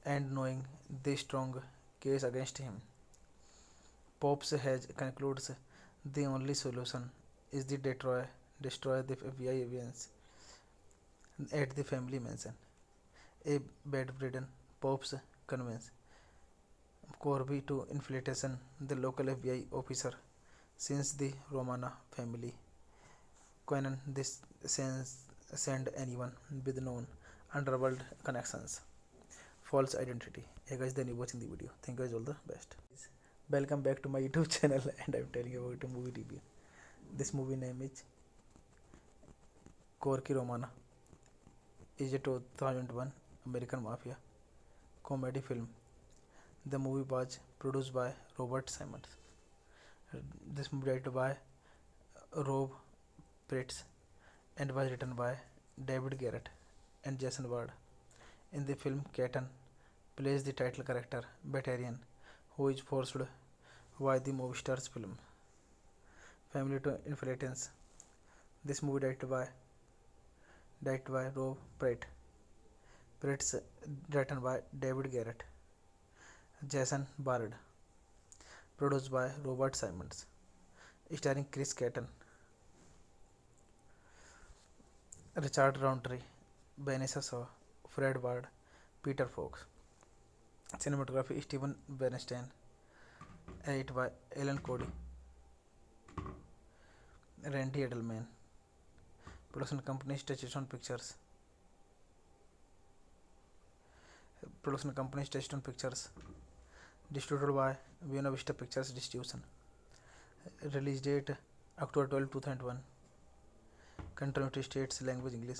and knowing the strong case against him. Pops has concludes the only solution is the destroy the FBI evidence at the family mansion. A bedridden Pops convinces Corby to infiltration the local FBI officer since the Romana family Conan this send anyone with known underworld connections. False identity. Hey guys, then you watching the video. Thank you guys all the best. Welcome back to my YouTube channel and I'm telling you about a movie review. This movie name is Corky Romana. Is a 2001 American mafia comedy film. The movie was produced by Robert Simmons. This movie directed by Rob Pritz and was written by David Garrett and Jason Ward. In the film, Keaton plays the title character Batarian, who is forced by the movie star's film family to infiltrate. This movie directed by Rob Pritz, written by David Garrett, Jason Bard, produced by Robert Simmons, starring Chris Keaton, Richard Roundtree, Vanessa Shaw, Fred Ward, Peter Fox. Cinematography Steven Bernstein, edit by Alan Cody, Randy Edelman. Production company Touchstone Pictures. Distributed by Buena Vista Pictures Distribution. Release date October 12, 2001. Country United States, language English.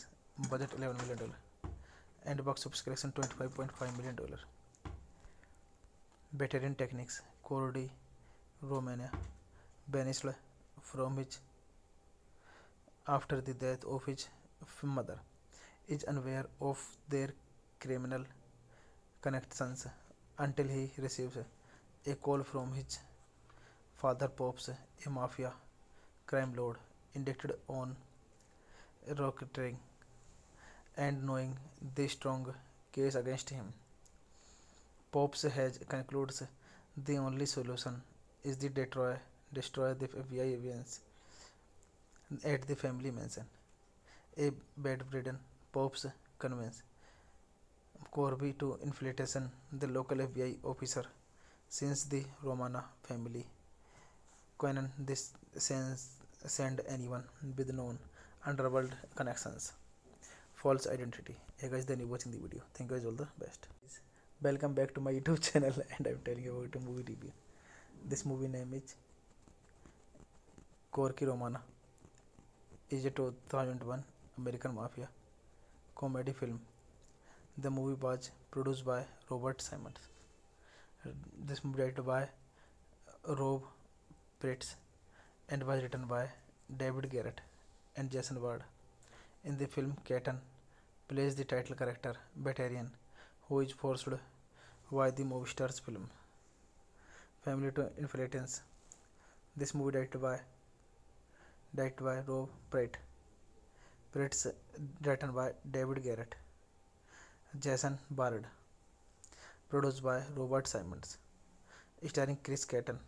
Budget $11 million. And box office collection $25.5 million. Batarian techniques. Cordy, Romania, banished from his after the death of his mother, is unaware of their criminal connections until he receives a call from his father Pops, a mafia crime lord indicted on racketeering, and knowing the strong case against him. Pops has concludes the only solution is the destroy the FBI evidence at the family mansion. A bedridden Pops convinces Corby to infiltration the local FBI officer since the Romana family Conan this send anyone with known underworld connections. False identity. Hey guys, then you watching the video. Thank you guys all the best. Welcome back to my YouTube channel and I'm telling you about a movie review. This movie name is Corky Romana. Is a 2001 American mafia comedy film. The movie was produced by Robert Simmons. This movie directed by Rob Pritz and was written by David Garrett and Jason Ward. In the film, Keaton plays the title character Batarian, who is forced by the movie star's film family to infiltrate. This movie directed by Rob Pritz, written by David Garrett, Jason Bard, produced by Robert Simmons, starring Chris Keaton,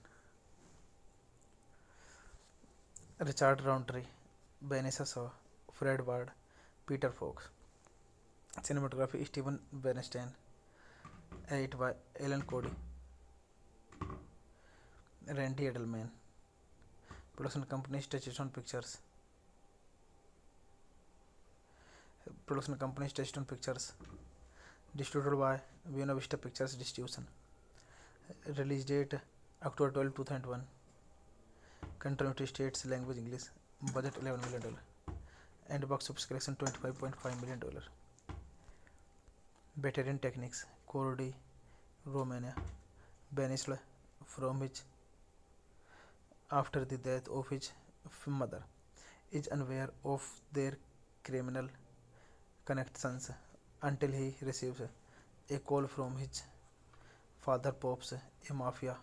Richard Roundtree, Vanessa Shaw, Fred Ward, Peter Fox. Cinematography Steven Bernstein, edit by Alan Cody, Randy Edelman. Production company Touchstone Pictures. Distributed by Buena Vista Pictures Distribution. Release date October 12, 2001. Country United States, language English. Budget $11 million. And box office collection $25.5 million. Batarian techniques. Cordy, Romania, banished from his after the death of his mother, is unaware of their criminal connections until he receives a call from his father Pops, a mafia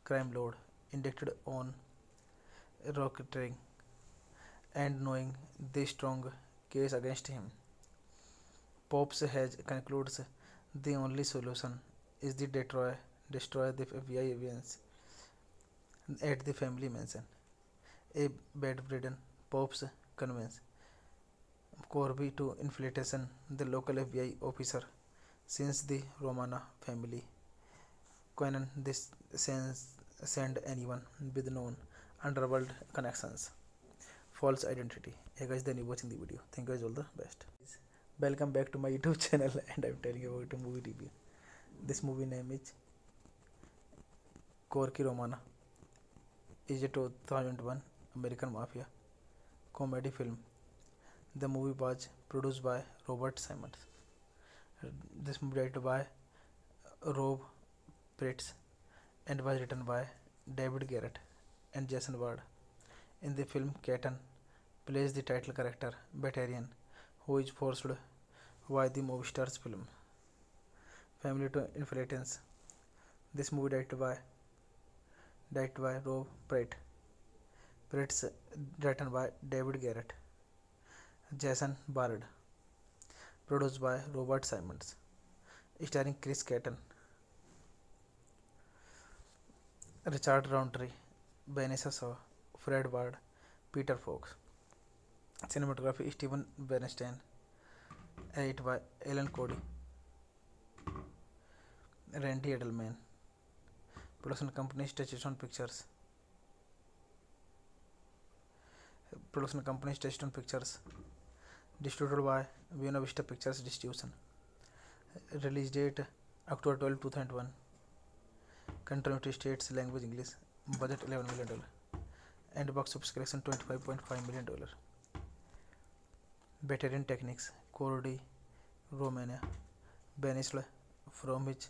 crime lord indicted on racketeering, and knowing the strong case against him. Pops Hedge concludes the only solution is the destroy the FBI evidence at the family mansion. A bedridden Pops convinces Corby to infiltration the local FBI officer since the Romana family Conan this send anyone with known underworld connections. False identity. Hey guys, then you watching the video. Thank you guys, all the best. Welcome back to my YouTube channel and I'm telling you about a movie review. This movie name is Corky Romana. Is a 2001 American mafia comedy film. The movie was produced by Robert Simmons. This movie directed by Rob Pritz and was written by David Garrett and Jason Ward. In the film, Keaton plays the title character Batarian, who is forced by the movie star's film family to infiltrate. This movie directed by Rob Pritz, written by David Garrett, Jason Bard, produced by Robert Simmons, starring Chris Keaton, Richard Roundtree, Vanessa Shaw, Fred Ward, Peter Fox. Cinematography Steven Bernstein, edited by Alan Cody, Randy Edelman. Production company Touchstone Pictures. Distributed by Buena Vista Pictures Distribution. Release date October 12, 2001. Country United States, language English. Budget $11 million. And box office collection $25.5 million. Batarian techniques. Cordy, Romania, banished from his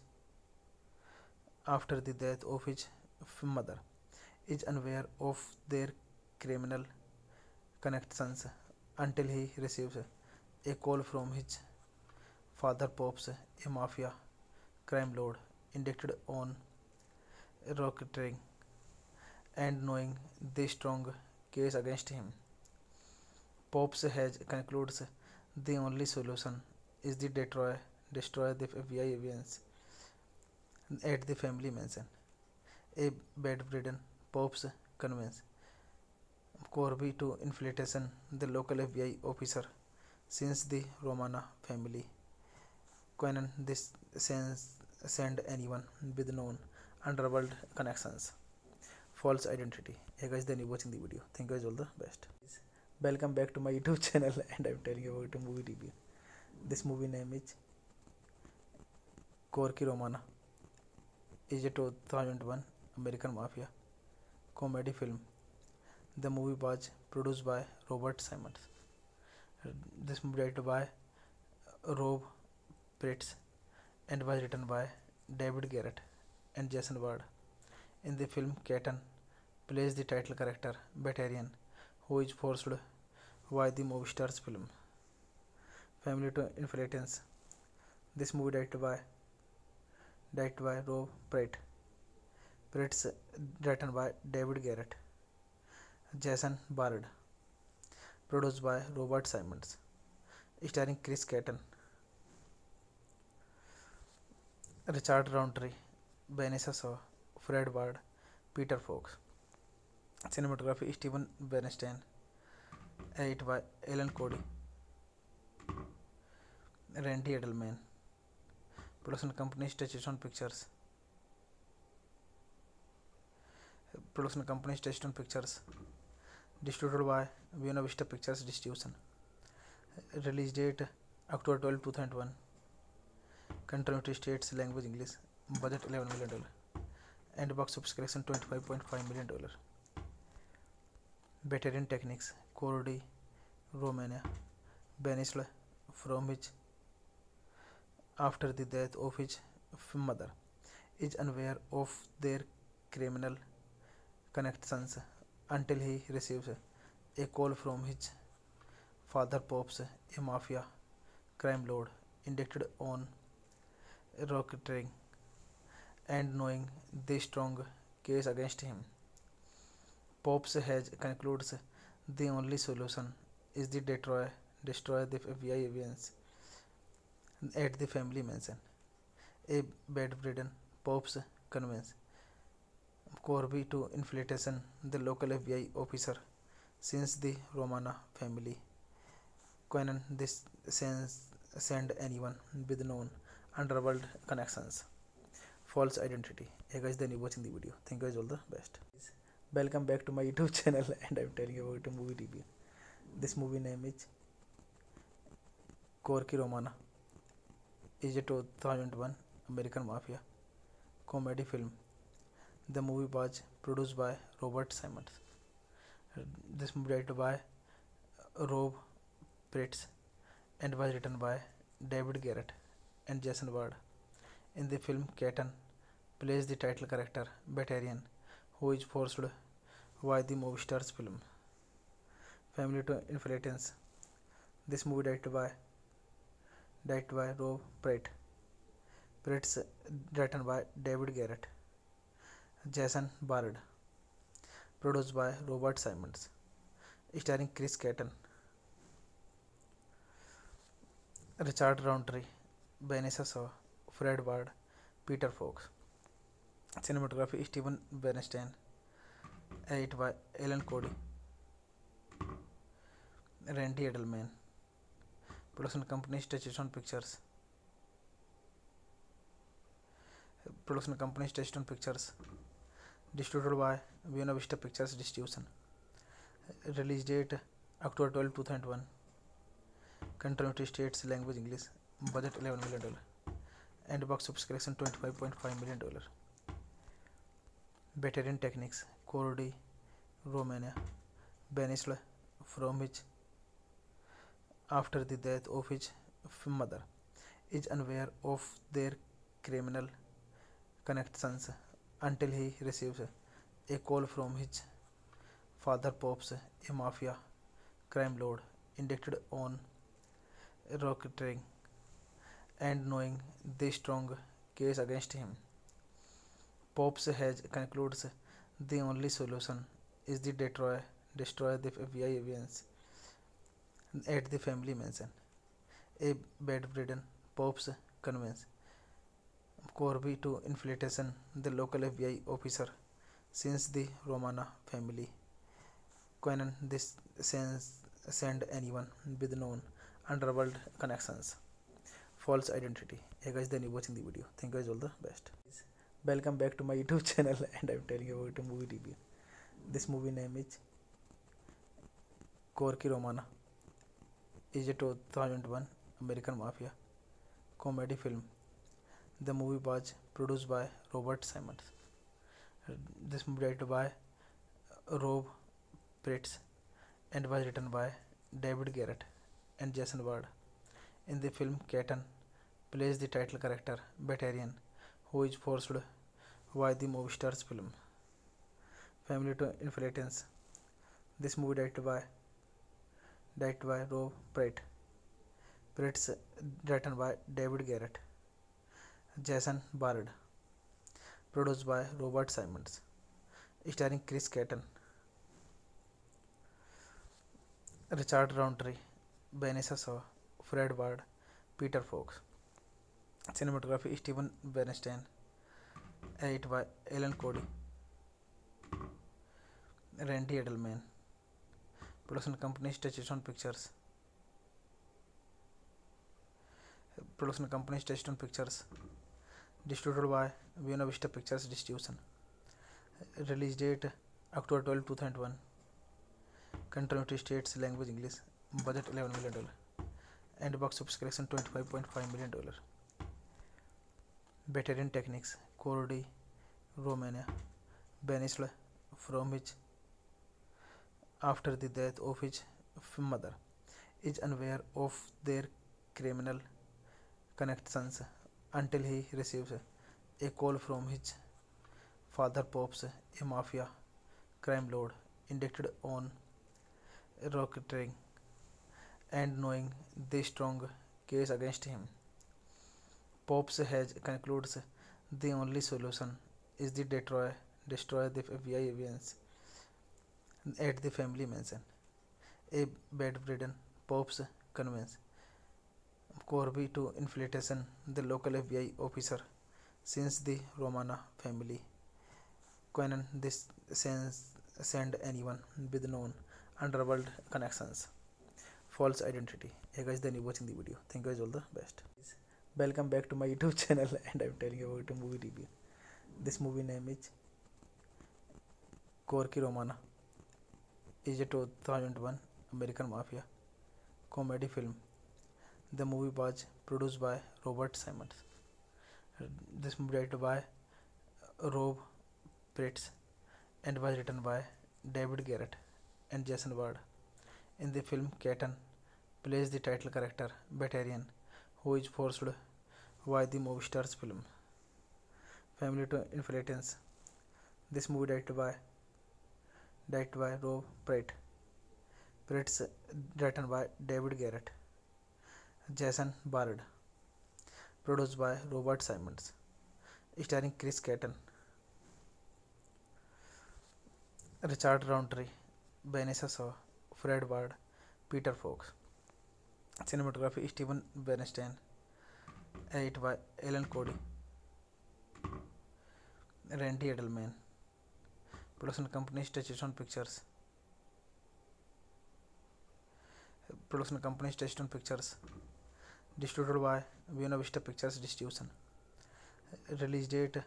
after the death of his mother, is unaware of their criminal connections until he receives a call from his father Pops, a mafia crime lord indicted on racketeering, and knowing the strong case against him. Pops Hedge concludes the only solution is the destroy the FBI evidence at the family mansion. A bedridden Pops convinces Corby to infiltration the local FBI officer since the Romana family Conan this send anyone with known underworld connections. False identity. Hey guys, then you watching the video. Thank you guys, all the best. Welcome back to my YouTube channel and I'm telling you about a movie review. This movie name is Corky Romana. Is a 2001 American mafia comedy film. The movie was produced by Robert Simmons. This movie directed by Rob Pritz and was written by David Garrett and Jason Ward. In the film, Keaton plays the title character Batarian, who is forced by the movie star's film family to infiltrate. This movie directed by Rob Pritz, written by David Garrett, Jason Bard, produced by Robert Simmons, starring Chris Keaton, Richard Roundtree, Vanessa Shaw, Fred Ward, Peter Fox. Cinematography Steven Bernstein, edited by Alan Cody, Randy Edelman. Production company Touchstone Pictures. Distributed by Buena Vista Pictures Distribution. Release date October 12, 2001. Country United States, language English. Budget $11 million. And box office collection $25.5 million. Batarian techniques. Cordy, Romania, banished from his after the death of his mother, is unaware of their criminal connections until he receives a call from his father Pops, a mafia crime lord indicted on racketeering, and knowing the strong case against him. Pops Hedge concludes the only solution is the destroy the FBI evidence At the family mansion, a bedridden Pope's convinces Corby to infiltration the local FBI officer since the Romana family Conan this send anyone with known underworld connections. False identity. Hey guys, then you watching the video. Thank you guys all the best. Welcome back to my YouTube channel and I'm telling you about a movie review. This movie name is Corky Romana. Is a 2001 American mafia comedy film. The movie was produced by Robert Simmons. This movie directed by Rob Pritz and was written by David Garrett and Jason Ward. In the film, Keaton plays the title character Batarian, who is forced by the movie star's film family to inheritance. This movie directed by Rob Pritz, written by David Garrett, Jason Bard, produced by Robert Simmons, starring Chris Keaton, Richard Roundtree, Vanessa Shaw, Fred Ward, Peter Fox. Cinematography Steven Bernstein, edit by Alan Cody, Randy Edelman. Production company Touchstone Pictures. Distributed by Buena Vista Pictures Distribution. Release date October 12, 2001. Country United States, language English. Budget $11 million. And box office collection $25.5 million. Batarian techniques. Cordy, Romania, banished from his after the death of his mother, is unaware of their criminal connections until he receives a call from his father Pops, a mafia crime lord indicted on racketeering, and knowing the strong case against him. Pops has concludes the only solution is to destroy the FBI evidence at the family mansion. A bedridden Pops convinces Corby to infiltration the local FBI officer since the Romana family Conan this send anyone with known underworld connections. False identity. Hey guys, then you watching the video. Thank you guys all the best. Welcome back to my YouTube channel and I'm telling you about a movie review. This movie name is Corky Romana. Is a 2001 American mafia comedy film. The movie was produced by Robert Simmons. This movie directed by Rob Pritz and was written by David Garrett and Jason Ward. In the film, Keaton plays the title character Batarian, who is forced by the movie star's film family to inheritance. This movie directed by Rob Pritz, written by David Garrett, Jason Bard, produced by Robert Simmons, starring Chris Keaton, Richard Roundtree, Vanessa Shaw, Fred Ward, Peter Fox. Cinematography Steven Bernstein, edit by Alan Cody, Randy Edelman. Production company Touchstone Pictures. Distributed by Buena Vista Pictures Distribution. Release date October 12, 2001. Country United States, language English. Budget $11 million. And box office collection $25.5 million. Batarian techniques. Cordy, Romania, banished from his after the death of his mother, is unaware of their criminal connections until he receives a call from his father Pops, a mafia crime lord indicted on racketeering, and knowing the strong case against him. Pops has concludes the only solution is to destroy the FBI evidence at the family mansion. A bedridden Pops convinces Corby to infiltration, the local FBI officer since the Romana family. Conan this send anyone with known underworld connections. False identity. Hey guys, then you watching the video. Thank you guys, all the best. Welcome back to my YouTube channel and I'm telling you about a movie review. This movie name is Corky Romana. Is a 2001 American mafia comedy film. The movie was produced by Robert Simmons. This movie directed by Rob Pritz and was written by David Garrett and Jason Ward. In the film, Keaton plays the title character Batarian, who is forced by the movie star's film. Family to Inheritance. This movie directed by Rob Pritz, written by David Garrett, Jason Bard, produced by Robert Simmons, starring Chris Keaton, Richard Roundtree, Vanessa Shaw, Fred Ward, Peter Fox. Cinematography Steven Bernstein, edit by Alan Cody, Randy Edelman. Production company Touchstone Pictures. Distributed by Buena Vista Pictures Distribution. Release date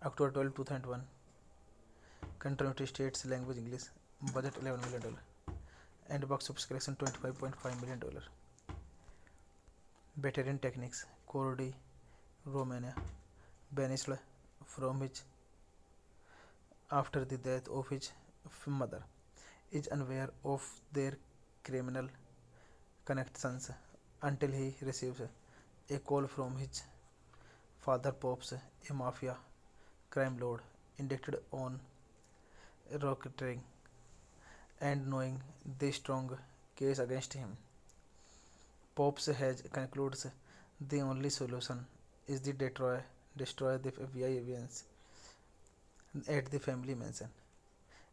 October 12, 2001. Country United States, language English. Budget $11 million. And box office collection $25.5 million. Batarian techniques. Cordy, Romania, banished from his after the death of his mother, is unaware of their criminal connections until he receives a call from his father Pops, a mafia crime lord indicted on racketeering, and knowing the strong case against him. Pops has concludes the only solution is the destroy the FBI evidence at the family mansion.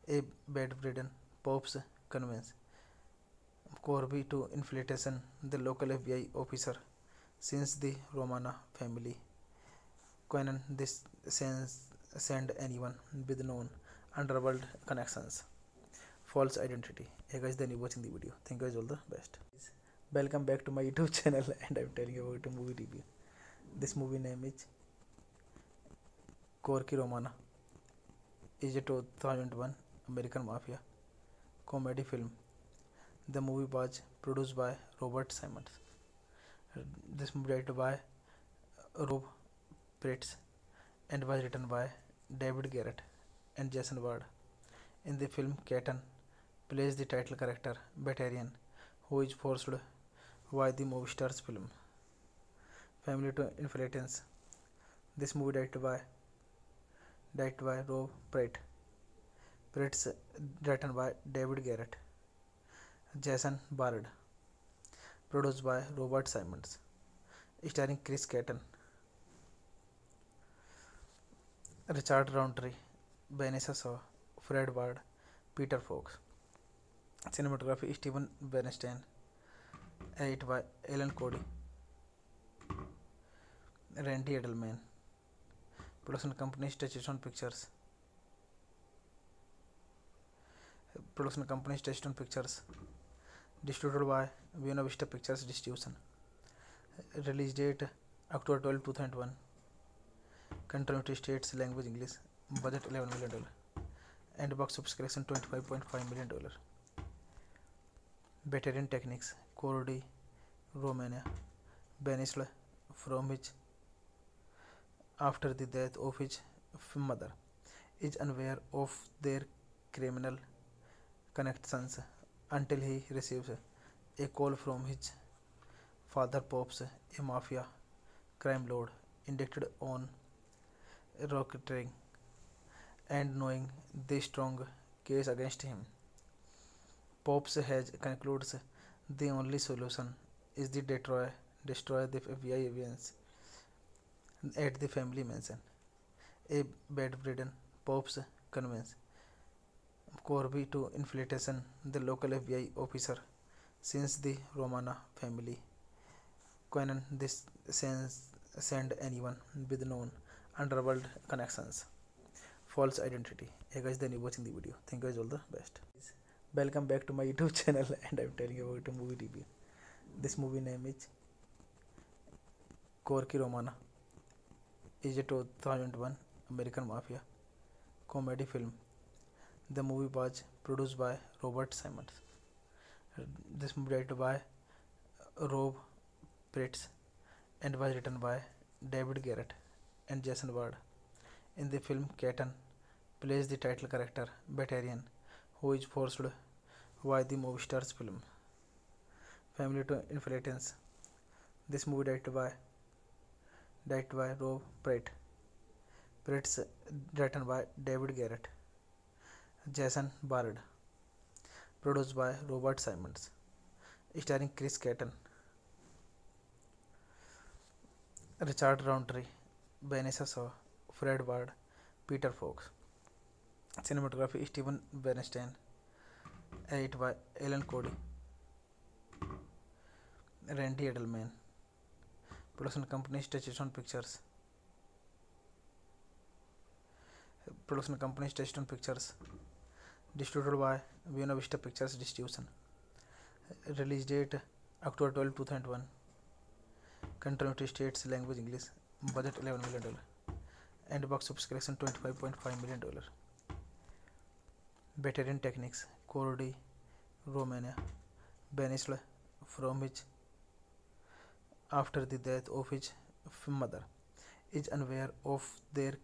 A bedridden Pops convinces Corby to infiltration, the local FBI officer since the Romana family. Conan this send anyone with known underworld connections. False identity. Hey guys, then you watching the video. Thank you guys, all the best. Welcome back to my YouTube channel and I'm telling you about a movie review. This movie name is Corky Romana. Is a 2001 American mafia comedy film. The movie was produced by Robert Simmons. This movie directed by Rob Pritz and was written by David Garrett and Jason Ward. In the film, Keaton plays the title character Batarian, who is forced by the movie star's film. Family to Inheritance. This movie directed by Rob Pritz, written by David Garrett, Jason Bard, produced by Robert Simmons, starring Chris Keaton, Richard Roundtree, Vanessa Shaw, Fred Ward, Peter Fox. Cinematography Steven Bernstein, edit by Alan Cody, Randy Edelman. Production company Touchstone Pictures. Distributed by Buena Vista Pictures Distribution. Release date October 12, 2001. Country United States, language English. Budget $11 million. And box office collection $25.5 million. Batarian techniques. Cordy, Romania, banished from his after the death of his mother, is unaware of their criminal connections until he receives a call from his father Pops, a mafia crime lord indicted on racketeering, and knowing the strong case against him. Pops has concludes the only solution is the destroy the FBI evidence at the family mansion. A bedridden Pops convinces Corby to infiltration, the local FBI officer since the Romana family. Conan this send anyone with known underworld connections. False identity. Hey guys, then you watching the video. Thank you guys, all the best. Welcome back to my YouTube channel and I'm telling you about a movie review. This movie name is Corky Romana. Is a 2001 American mafia comedy film. The movie was produced by Robert Simmons. This movie directed by Rob Pritz and was written by David Garrett and Jason Ward. In the film, Keaton plays the title character Batarian, who is forced by the movie star's film family to inheritance. This movie directed by Rob Pritz, written by David Garrett, Jason Bard, produced by Robert Simmons, starring Chris Keaton, Richard Roundtree, Vanessa Shaw, Fred Ward, Peter Fox. Cinematography Steven Bernstein, edited by Alan Cody, Randy Edelman. Production company Touchstone Pictures. Distributed by Buena Vista Pictures Distribution. Release date October 12, 2001. Country United States, language English. Budget $11 million. And box office collection $25.5 million. Batarian techniques. Cordy, Romania, banished from his after the death of his mother, is unaware of their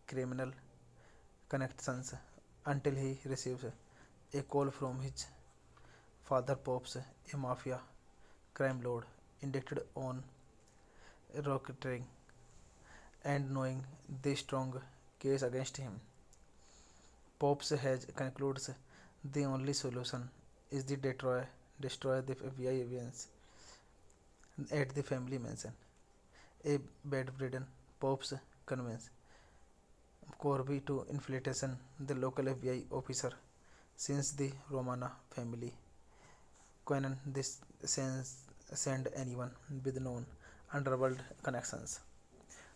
criminal connections until he receives a call from his father Pops, a mafia crime lord indicted on racketeering, and knowing the strong case against him. Pops has concludes the only solution is to destroy the FBI evidence at the family mansion. A bedridden Pops convinces Corby to infiltration the local FBI officer since the Romana family. Conan this send anyone with known underworld connections.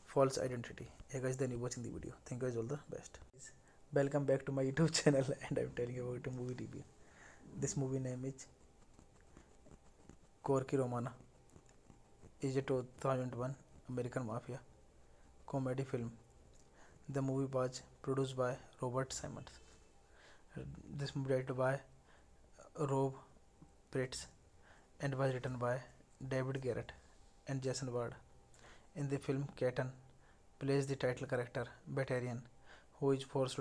False identity. Hey guys, then you watching the video. Thank you guys, all the best. Welcome back to my YouTube channel and I'm telling you about a movie review. This movie name is Corky Romana. Is a 2001 American mafia comedy film. The movie was produced by Robert Simmons. This movie directed by Rob Pritz and was written by David Garrett and Jason Ward. In the film, Keaton plays the title character Batarian, who is forced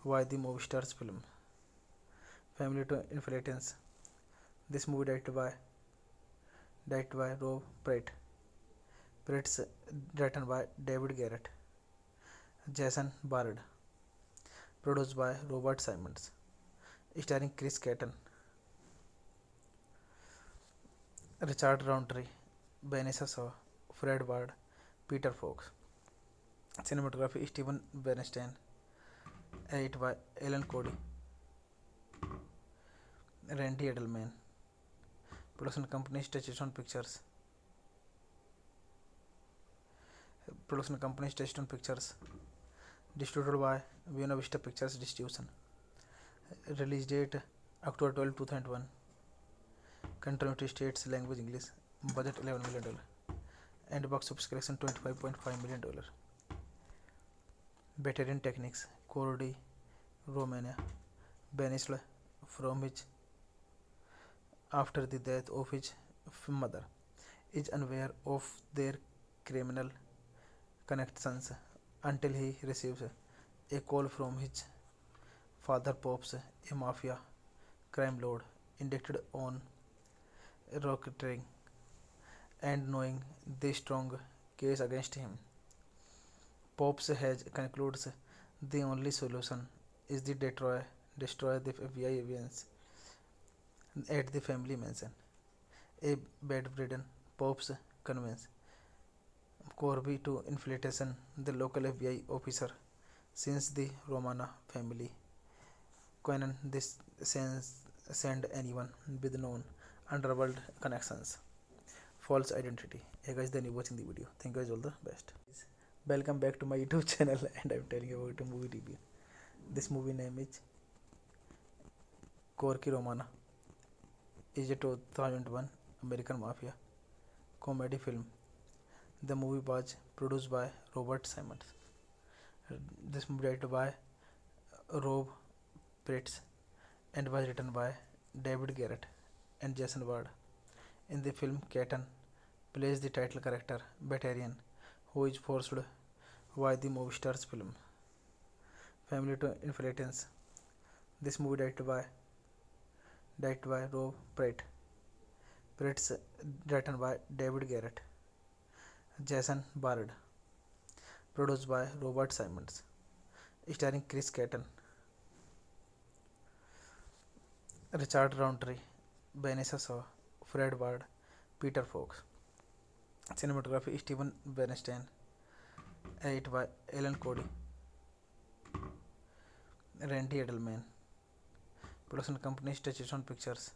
by the movie star's film family to inheritance. This movie directed by Rob Pritz, written by David Garrett, Jason Bard, produced by Robert Simmons, starring Chris Keaton, Richard Roundtree, Vanessa Shaw, Fred Ward, Peter Fox. Cinematography Steven Bernstein, edited by Alan Cody, Randy Edelman. Production company Touchstone Pictures. Distributed by Buena Vista Pictures Distribution. Release date October 12, 2001. Country United States, language English. Budget $11 million. And box office collection $25.5 million. Batarian techniques. Cordy, Romania, banished from his after the death of his mother, is unaware of their criminal connections until he receives a call from his father Pops, a mafia crime lord indicted on racketeering, and knowing the strong case against him. Pops has concludes the only solution is to destroy the FBI evidence at the family mansion. A bedridden Pops convinces Corby to infiltration the local FBI officer since the Romana family. Conan this send anyone with known underworld connections. false identity. Hey guys, then you watching the video. Thank you guys, all the best. Welcome back to my YouTube channel and I'm telling you about a movie review. This movie name is Corky Romana. Is a 2001 American mafia comedy film. The movie was produced by Robert Simmons. This movie directed by Rob Pritz and was written by David Garrett and Jason Ward. In the film, Keaton plays the title character Batarian, who is forced by the movie star's film family to influence. This movie directed by Rob Pritz, written by David Garrett, Jason Bard, produced by Robert Simmons, starring Chris Keaton, Richard Roundtree, Vanessa Shaw, Fred Ward, Peter Fox. Cinematography Steven Bernstein, edited by Alan Cody, Randy Edelman. Production company Touchstone Pictures.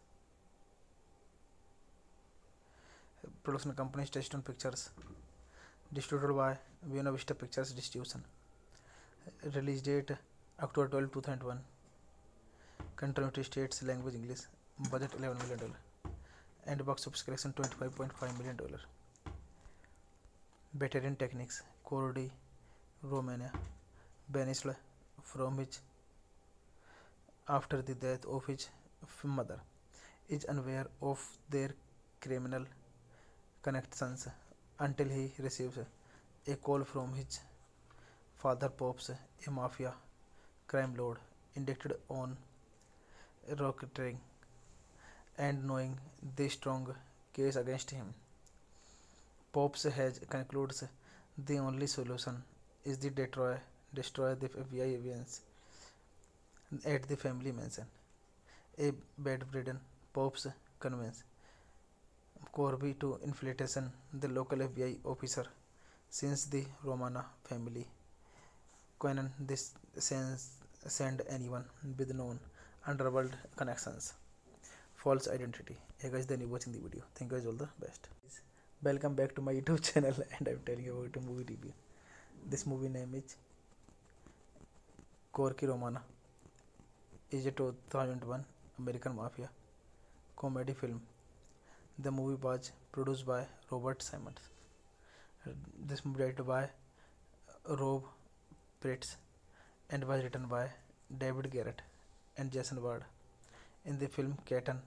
Distributed by Buena Vista Pictures Distribution. Release date October 12, 2001. Country United States, language English. Budget $11 million. And box office collection $25.5 million. Batarian techniques. Cordy, Romania, banished from his after the death of his mother, is unaware of their criminal connections until he receives a call from his father Pops, a mafia crime lord indicted on racketeering, and knowing the strong case against him. Pops has concludes the only solution is to destroy the FBI evidence at the family mansion. A bedridden Pops convinces Corby to infiltration the local FBI officer since the Romana family Conan this send anyone with known underworld connections. False identity. Hey guys, then you watching the video. Thank you guys, all the best. Welcome back to my YouTube channel and I'm telling you about a movie review. This movie name is Corky Romana. Is a 2001 American mafia comedy film. The movie was produced by Robert Simmons. This movie directed by Rob Pritz and was written by David Garrett and Jason Ward. In the film, Keaton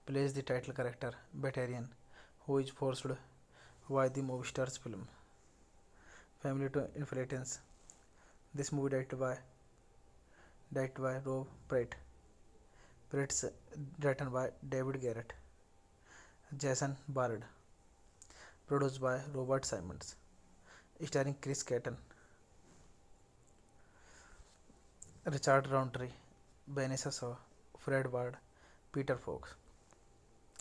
plays the title character Batarian, who is forced by the movie star's film family to influence. This movie directed by Rob Pritz, written by David Garrett, Jason Bard, produced by Robert Simmons, starring Chris Keaton, Richard Roundtree, Vanessa Shaw, Fred Ward, Peter Fox.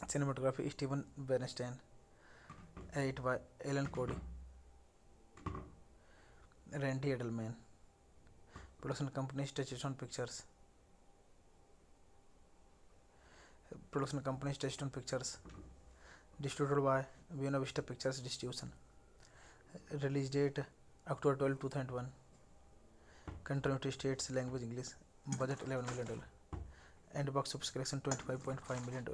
Cinematography Steven Bernstein, edited by Alan Cody, Randy Edelman. Production company Touchstone Pictures. Distributed by Buena Vista Pictures Distribution. Release date October 12, 2001. Country United States, language English. Budget $11 million. And box office collection $25.5 million.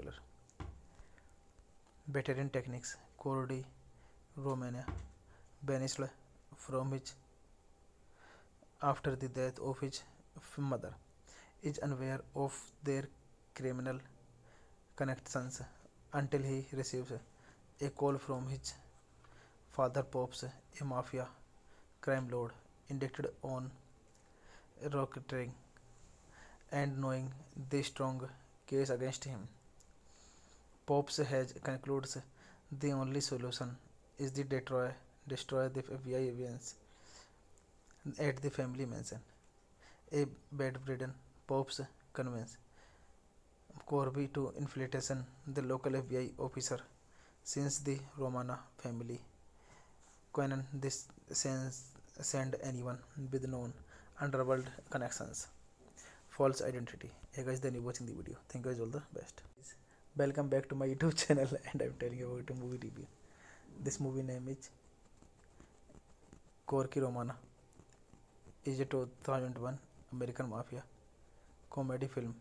Batarian techniques. Cordy, Romania, banished from his after the death of his mother, is unaware of their criminal connections until he receives a call from his father Pops, a mafia crime lord indicted on racketeering, and knowing the strong case against him. Pops has concludes the only solution is to destroy the FBI evidence at the family mansion. A bedridden Pops convinces Corby to infiltration the local FBI officer since the Romana family Conan this send anyone with known underworld connections. False identity. Hey guys, then you watching the video. Thank you guys, all the best. Welcome back to my YouTube channel and I'm telling you about a movie review. This movie name is Corky Romana. Is a 2001 American mafia comedy film.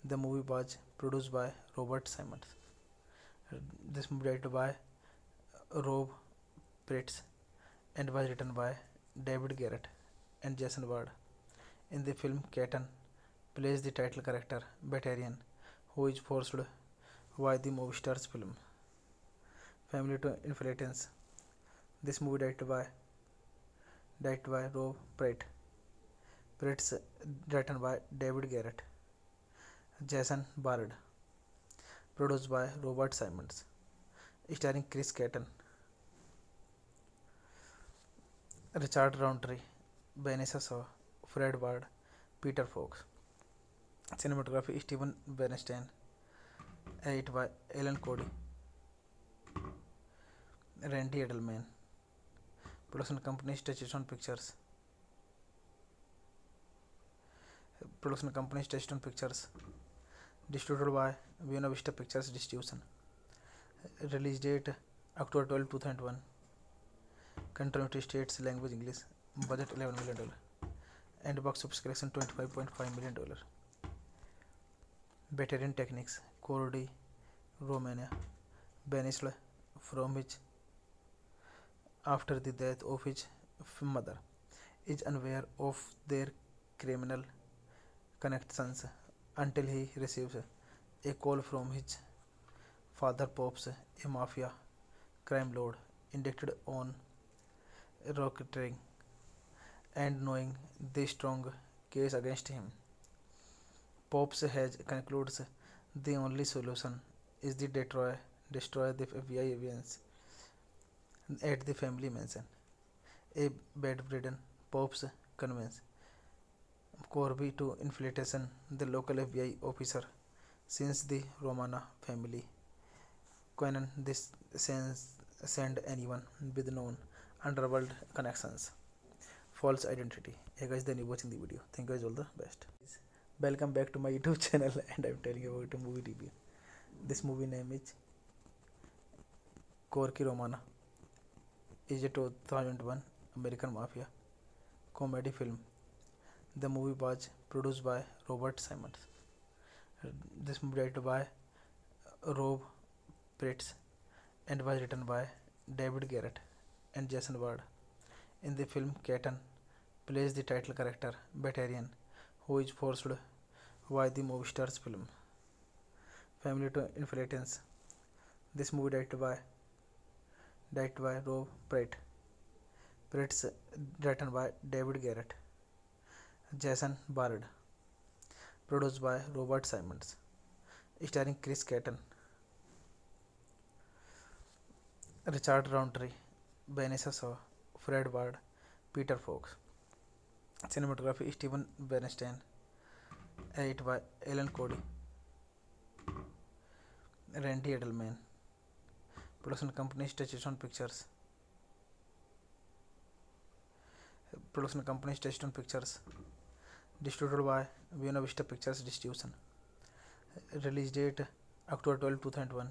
The movie was produced by Robert Simmons. This movie directed by Rob Pritz and was written by David Garrett and Jason Ward. In the film, Keaton plays the title character Batarian, who is forced by the movie star's film family to influence. This movie directed by Rob Pritz, written by David Garrett, Jason Bard, produced by Robert Simmons, starring Chris Keaton, Richard Roundtree, Vanessa Shaw, Fred Ward, Peter Fox. Cinematography Steven Bernstein, edit by Alan Cody, Randy Edelman. Production company Touchstone Pictures. Distributed by Buena Vista Pictures Distribution. Release date October 12, 2001. Country United States, language English. Budget $11 million. And box office collection $25.5 million. Batarian techniques Cordy, Romania, banished from his after the death of his mother, is unaware of their criminal connections until he receives a call from his father Pops, a mafia crime lord indicted on racketeering, and knowing the strong case against him. Pops has concludes the only solution is to destroy the FBI evidence at the family mansion. A bedridden Pops convinces Corby to infiltration the local FBI officer since the Romana family Conan this send anyone with known underworld connections. False identity. Hey guys, then you watching the video. Thank you guys, all the best. Welcome back to my YouTube channel and I'm telling you about a movie review. This movie name is Corky Romana. Is a 2001 American mafia comedy film. The movie was produced by Robert Simmons. This movie directed by Rob Pritz and was written by David Garrett and Jason Ward. In the film, Keaton plays the title character Batarian, who is forced by the movie star's film family to influence. This movie directed by Rob Pritz, written by David Garrett, Jason Bard, produced by Robert Simmons, starring Chris Keaton, Richard Roundtree, Vanessa Shaw, Fred Ward, Peter Fox. Cinematography Steven Bernstein, edit by Alan Cody, Randy Edelman. Production company Touchstone Pictures. Distributed by Buena Vista Pictures Distribution. Release date October 12, 2001.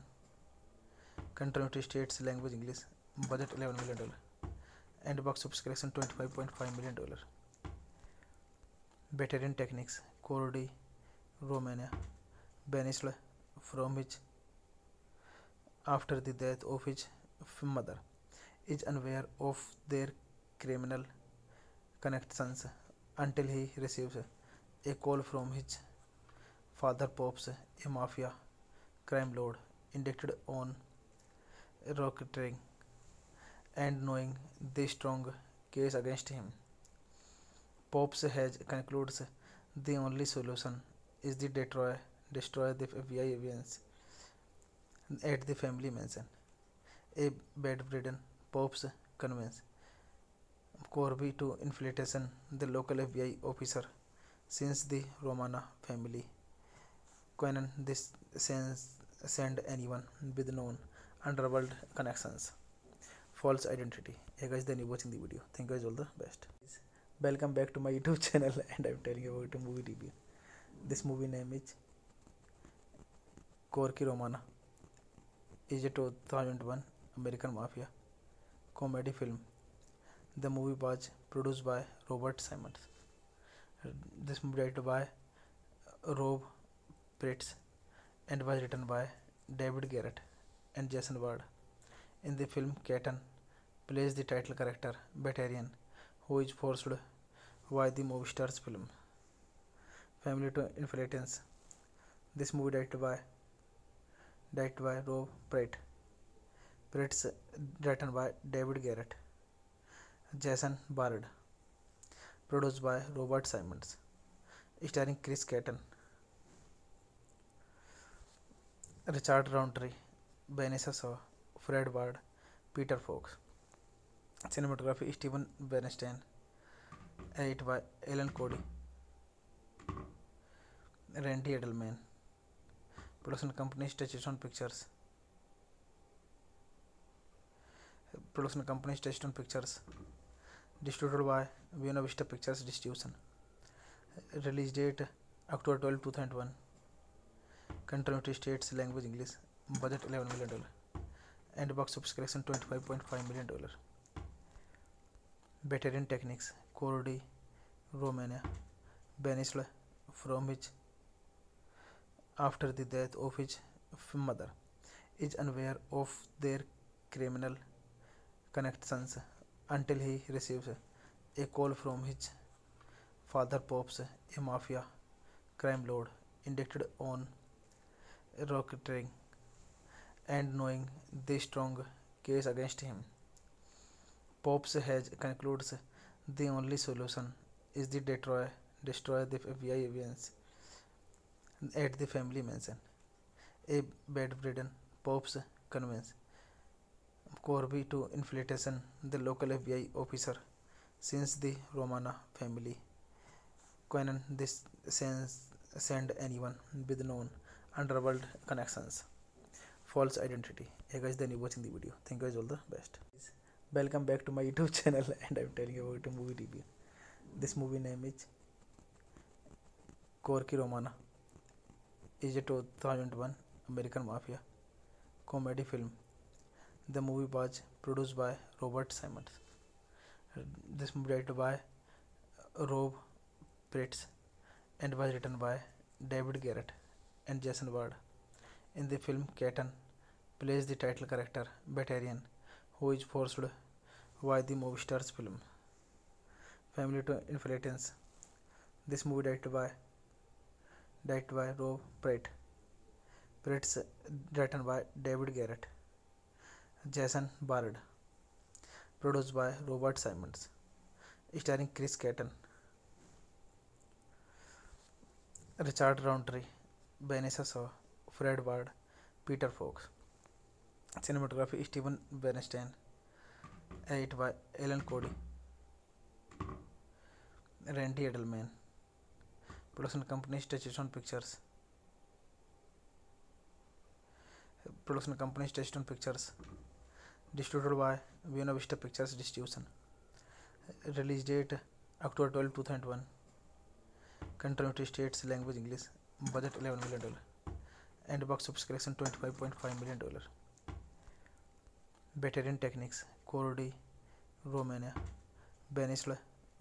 Country United States, language English. Budget $11 million. And box office collection $25.5 million. Batarian techniques Cordy, Romania, banished from his after the death of his mother, is unaware of their criminal connections until he receives a call from his father Pops, a mafia crime lord indicted on racketeering, and knowing the strong case against him. Pops has concludes the only solution is to destroy the FBI evidence at the family mansion. A bedridden Pops convinces Corby to infiltration the local FBI officer since the Romana family Conan this send anyone with known underworld connections. False identity. Hey guys, then you watching the video. Thank you guys, all the best. Welcome back to my YouTube channel and I'm telling you about a movie review. This movie name is Corky Romana. Is a 2001 American Mafia comedy film. The movie was produced by Robert Simmons. This movie directed by Rob Pritz and was written by David Garrett and Jason Ward. In the film, Keaton plays the title character Batarian, who is forced by the movie star's film. Family to Inheritance. This movie directed by Rob Pritz, written by David Garrett, Jason Bard, produced by Robert Simmons, starring Chris Keaton, Richard Roundtree, Vanessa Shaw, Fred Ward, Peter Fox. Cinematography Steven Bernstein, edit by Alan Cody, Randy Edelman. Production company Touchstone Pictures. Distributed by Buena Vista Pictures Distribution. Release date October 12, 2001. Country United States, language English. Budget $11 million. And box office collection $25.5 million. Batarian techniques. Cordy, Romania, banished from his after the death of his mother, is unaware of their criminal connections until he receives a call from his father Pops, a mafia crime lord indicted on racketeering, and knowing the strong case against him. Pops has concludes the only solution is to destroy the FBI evidence at the family mansion. A bedridden Pops convinces Corby to infiltration the local FBI officer since the Romana family Conan this send anyone with known underworld connections. False identity. Hey guys, then you watching the video. Thank you guys, all the best. Welcome back to my YouTube channel and I'm telling you about a movie review. This movie name is Corky Romana. Is a 2001 American Mafia comedy film. The movie was produced by Robert Simmons. This movie directed by Rob Pritz and was written by David Garrett and Jason Ward. In the film, Keaton plays the title character Batarian, who is forced by the movie star's film. Family to Inheritance. This movie directed by Rob Pritz, written by David Garrett, Jason Bard, produced by Robert Simmons, starring Chris Keaton, Richard Roundtree, Vanessa Shaw, Fred Ward, Peter Fox. Cinematography Steven Bernstein, edit by Alan Cody, Randy Edelman. Production company Touchstone Pictures. Distributed by Buena Vista Pictures Distribution. Release date October 12, 2001. Country United States, language English. Budget $11 million. And box office collection $25.5 million. Batarian techniques. Cordy, Romania, banished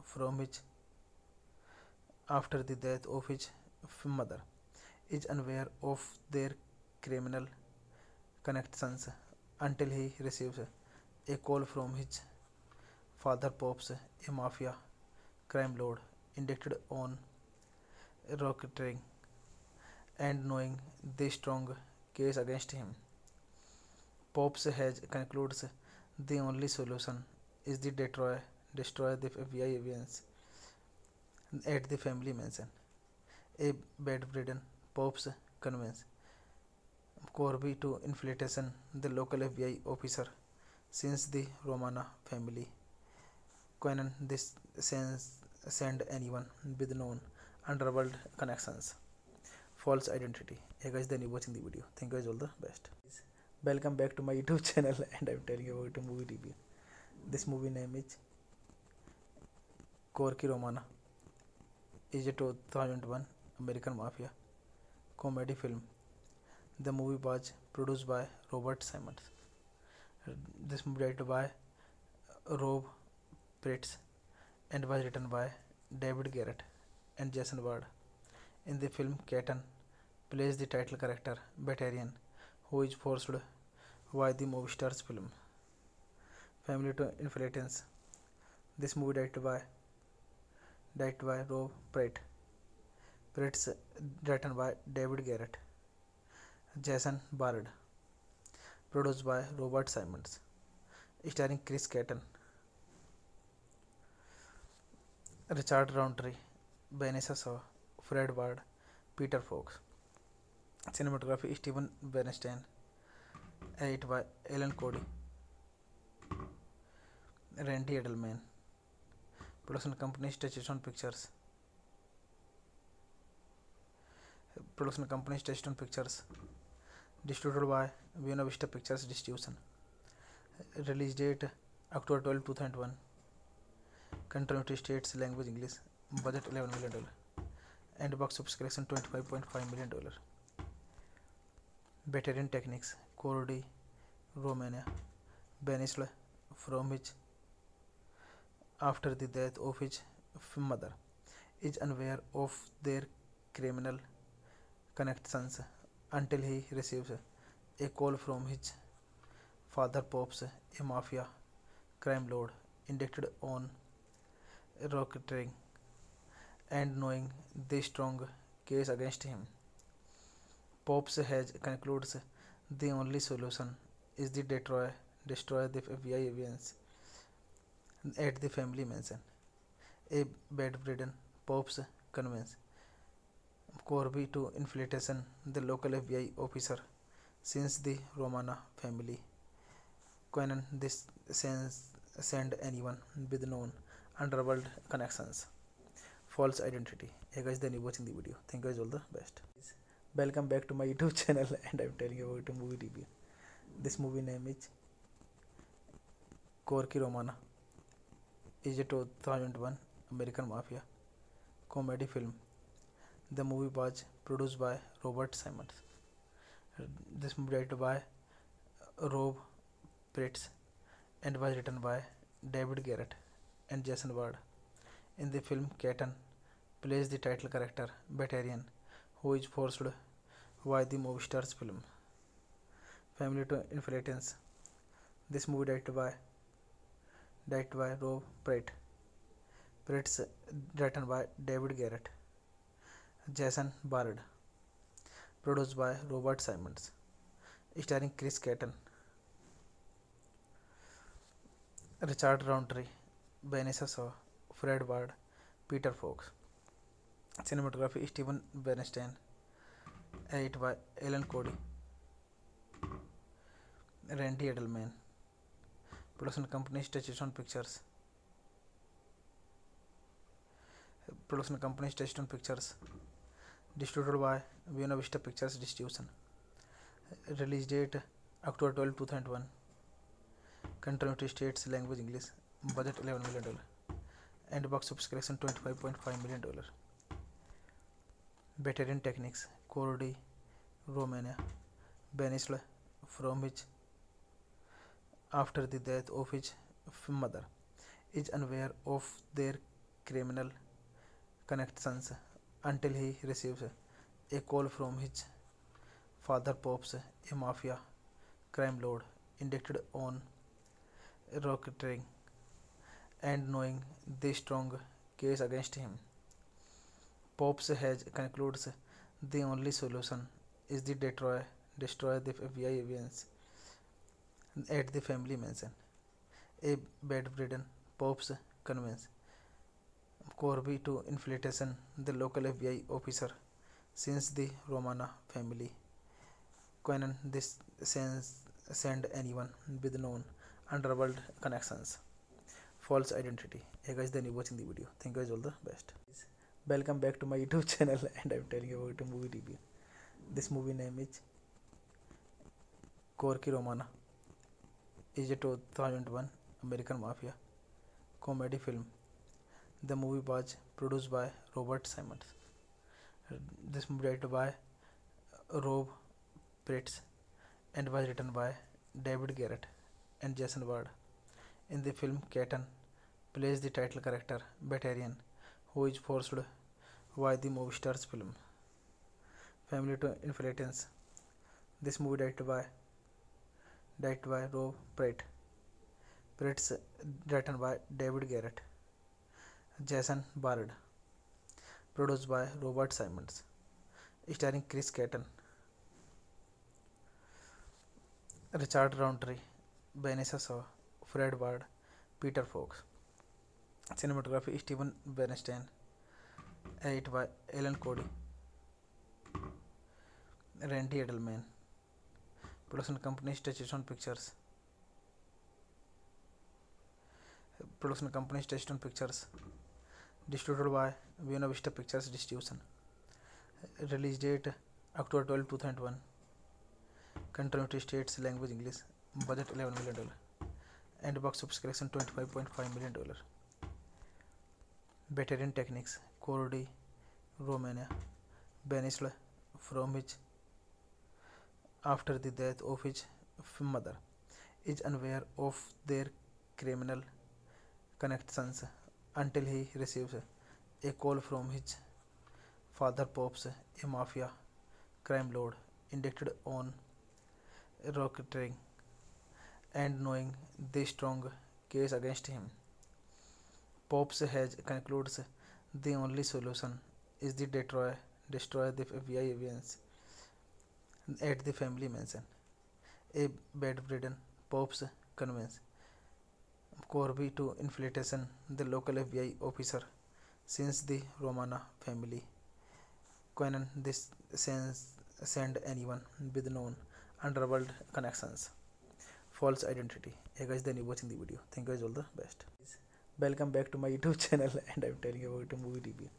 from his after the death of his mother, is unaware of their criminal connections until he receives a call from his father Pops, a mafia crime lord indicted on racketeering, and knowing the strong case against him. Pops has concludes the only solution is to destroy the FBI evidence at the family mansion. A bedridden Pops convinces Corby to infiltration the local FBI officer since the Romana family Conan this send anyone with known underworld connections. False identity. Hey guys, then you watching the video. Thank you guys, all the best. Welcome back to my YouTube channel and I'm telling you about a movie review. This movie name is Corky Romana. Is a 2001 American Mafia comedy film. The movie was produced by Robert Simmons. This movie directed by Rob Pritz and was written by David Garrett and Jason Ward. In the film, Keaton plays the title character Batarian, who is forced by the movie star's film. Family to Influence. This movie directed by Rob Pritz, written by David Garrett, Jason Bard, produced by Robert Simons, starring Chris Keaton, Richard Roundtree, Vanessa Shaw, Fred Ward, Peter Fox. Cinematography Steven Bernstein, edit by Alan Cody, Randy Edelman. Production company Touchstone Pictures. Distributed by Buena Vista Pictures Distribution. Release date October 12, 2001. Country United States, language English. Budget $11 million. And box office collection $25.5 million. Batarian techniques. Cordy, Romania, banished from his after the death of his mother, is unaware of their criminal connections until he receives a call from his father Pops, a mafia crime lord indicted on racketeering, and knowing the strong case against him. Pops has concludes the only solution is the destroy the FBI evidence at the family mansion. A bedridden Pops convinces Corby to infiltration the local FBI officer since the Romana family Conan this send anyone with known underworld connections. False identity. Hey guys, then you watching the video. Thank you guys, all the best. Welcome back to my YouTube channel and I'm telling you about a movie review. This movie name is Corky Romana. Is a 2001 American mafia comedy film. The movie was produced by Robert Simons. This movie directed by Rob Pritz and was written by David Garrett and Jason Ward. In the film, Keaton plays the title character Batarian, who is forced by the movie star's film. Family to Influence. This movie directed by Rob Pritz, written by David Garrett, Jason Bard, produced by Robert Simons, starring Chris Keaton, Richard Roundtree, Vanessa Shaw, Fred Ward, Peter Fox. Cinematography Steven Bernstein, edit by Alan Cody, Randy Edelman. Production company Touchstone Pictures. Distributed by Buena Vista Pictures Distribution. Release date October 12, 2001. Country United States, language English. Budget $11 million. And box office collection $25.5 million. Batarian techniques. Cordy, Romania, banished from his after the death of his mother, is unaware of their criminal connections until he receives a call from his father Pops, a mafia crime lord indicted on racketeering, and knowing the strong case against him. Pops has concludes the only solution is the destroy the FBI evidence at the family mansion. A bedridden Pops convinces Corby to infiltration the local FBI officer since the Romana family Conan this send anyone with known underworld connections. False identity. Hey guys, then you watching the video. Thank you guys, all the best. Welcome back to my YouTube channel and I'm telling you about a movie review. This movie name is Corky Romana. Is a 2001 American mafia comedy film. The movie was produced by Robert Simons. This movie directed by Rob Pritz and was written by David Garrett and Jason Ward. In the film, Keaton plays the title character, Batarian, who is forced by the movie star's film. Family to Inheritance. This movie directed by Rob Pratt. Pratt's written by David Garrett. Jason Bard. Produced by Robert Simmons. Starring Chris Keaton, Richard Roundtree, Vanessa Shaw, Fred Ward, Peter Fox. Cinematography Steven Bernstein. Edit by Alan Cody, Randy Edelman. Production company Touchstone Pictures. Distributed by Buena Vista Pictures Distribution. Release date October 12, 2001. Country United States, language English. Budget $11 million. And box office collection $25.5 million. Batarian techniques. Cordy, Romania, banished from his after the death of his mother, is unaware of their criminal connections until he receives a call from his father Pops, a mafia crime lord indicted on racketeering, and knowing the strong case against him. Pops has concludes the only solution is the destroy the FBI evidence at the family mansion. A bedridden Pops convinces Corby to infiltration the local FBI officer since the Romana family Conan this send anyone with known underworld connections. False identity. Hey guys, then you watching the video. Thank you guys, all the best. Welcome back to my YouTube channel and I'm telling you about a movie review.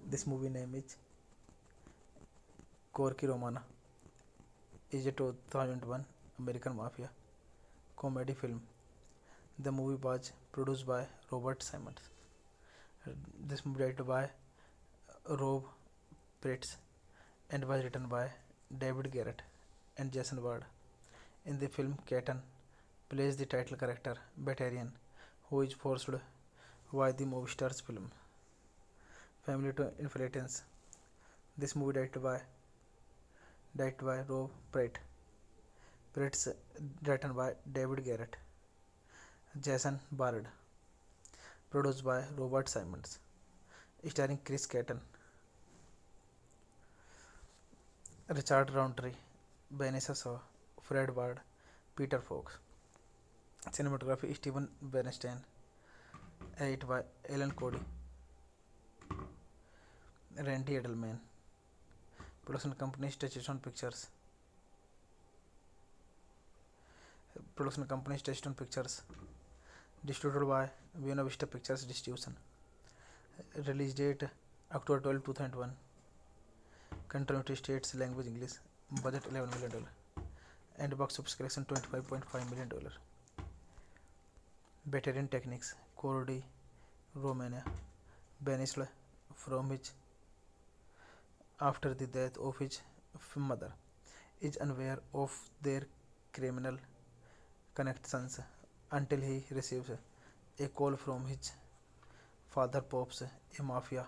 This movie name is Corky Romana. Is a 2001 American mafia comedy film. The movie was produced by Robert Simmons. This movie directed by Rob Pratt and was written by David Garrett and Jason Ward. In the film, Keaton plays the title character Batarian, who is forced by the movie star's film. Family to Inheritance. This movie directed by Rob Pratt. Pratt's written by David Garrett. Jason Bard. Produced by Robert Simmons. Starring Chris Keaton, Richard Roundtree, Vanessa Shaw, Fred Ward, Peter Fox. Cinematography Steven Bernstein. Edit by Alan Cody, Randy Edelman. Production company Touchstone Pictures. Distributed by Buena Vista Pictures Distribution. Release date October 12, 2001. Country United States, language English. Budget $11 million. And box office collection $25.5 million. Batarian techniques. Cordy, Romania, banished from his after the death of his mother, is unaware of their criminal connections until he receives a call from his father Pops, a mafia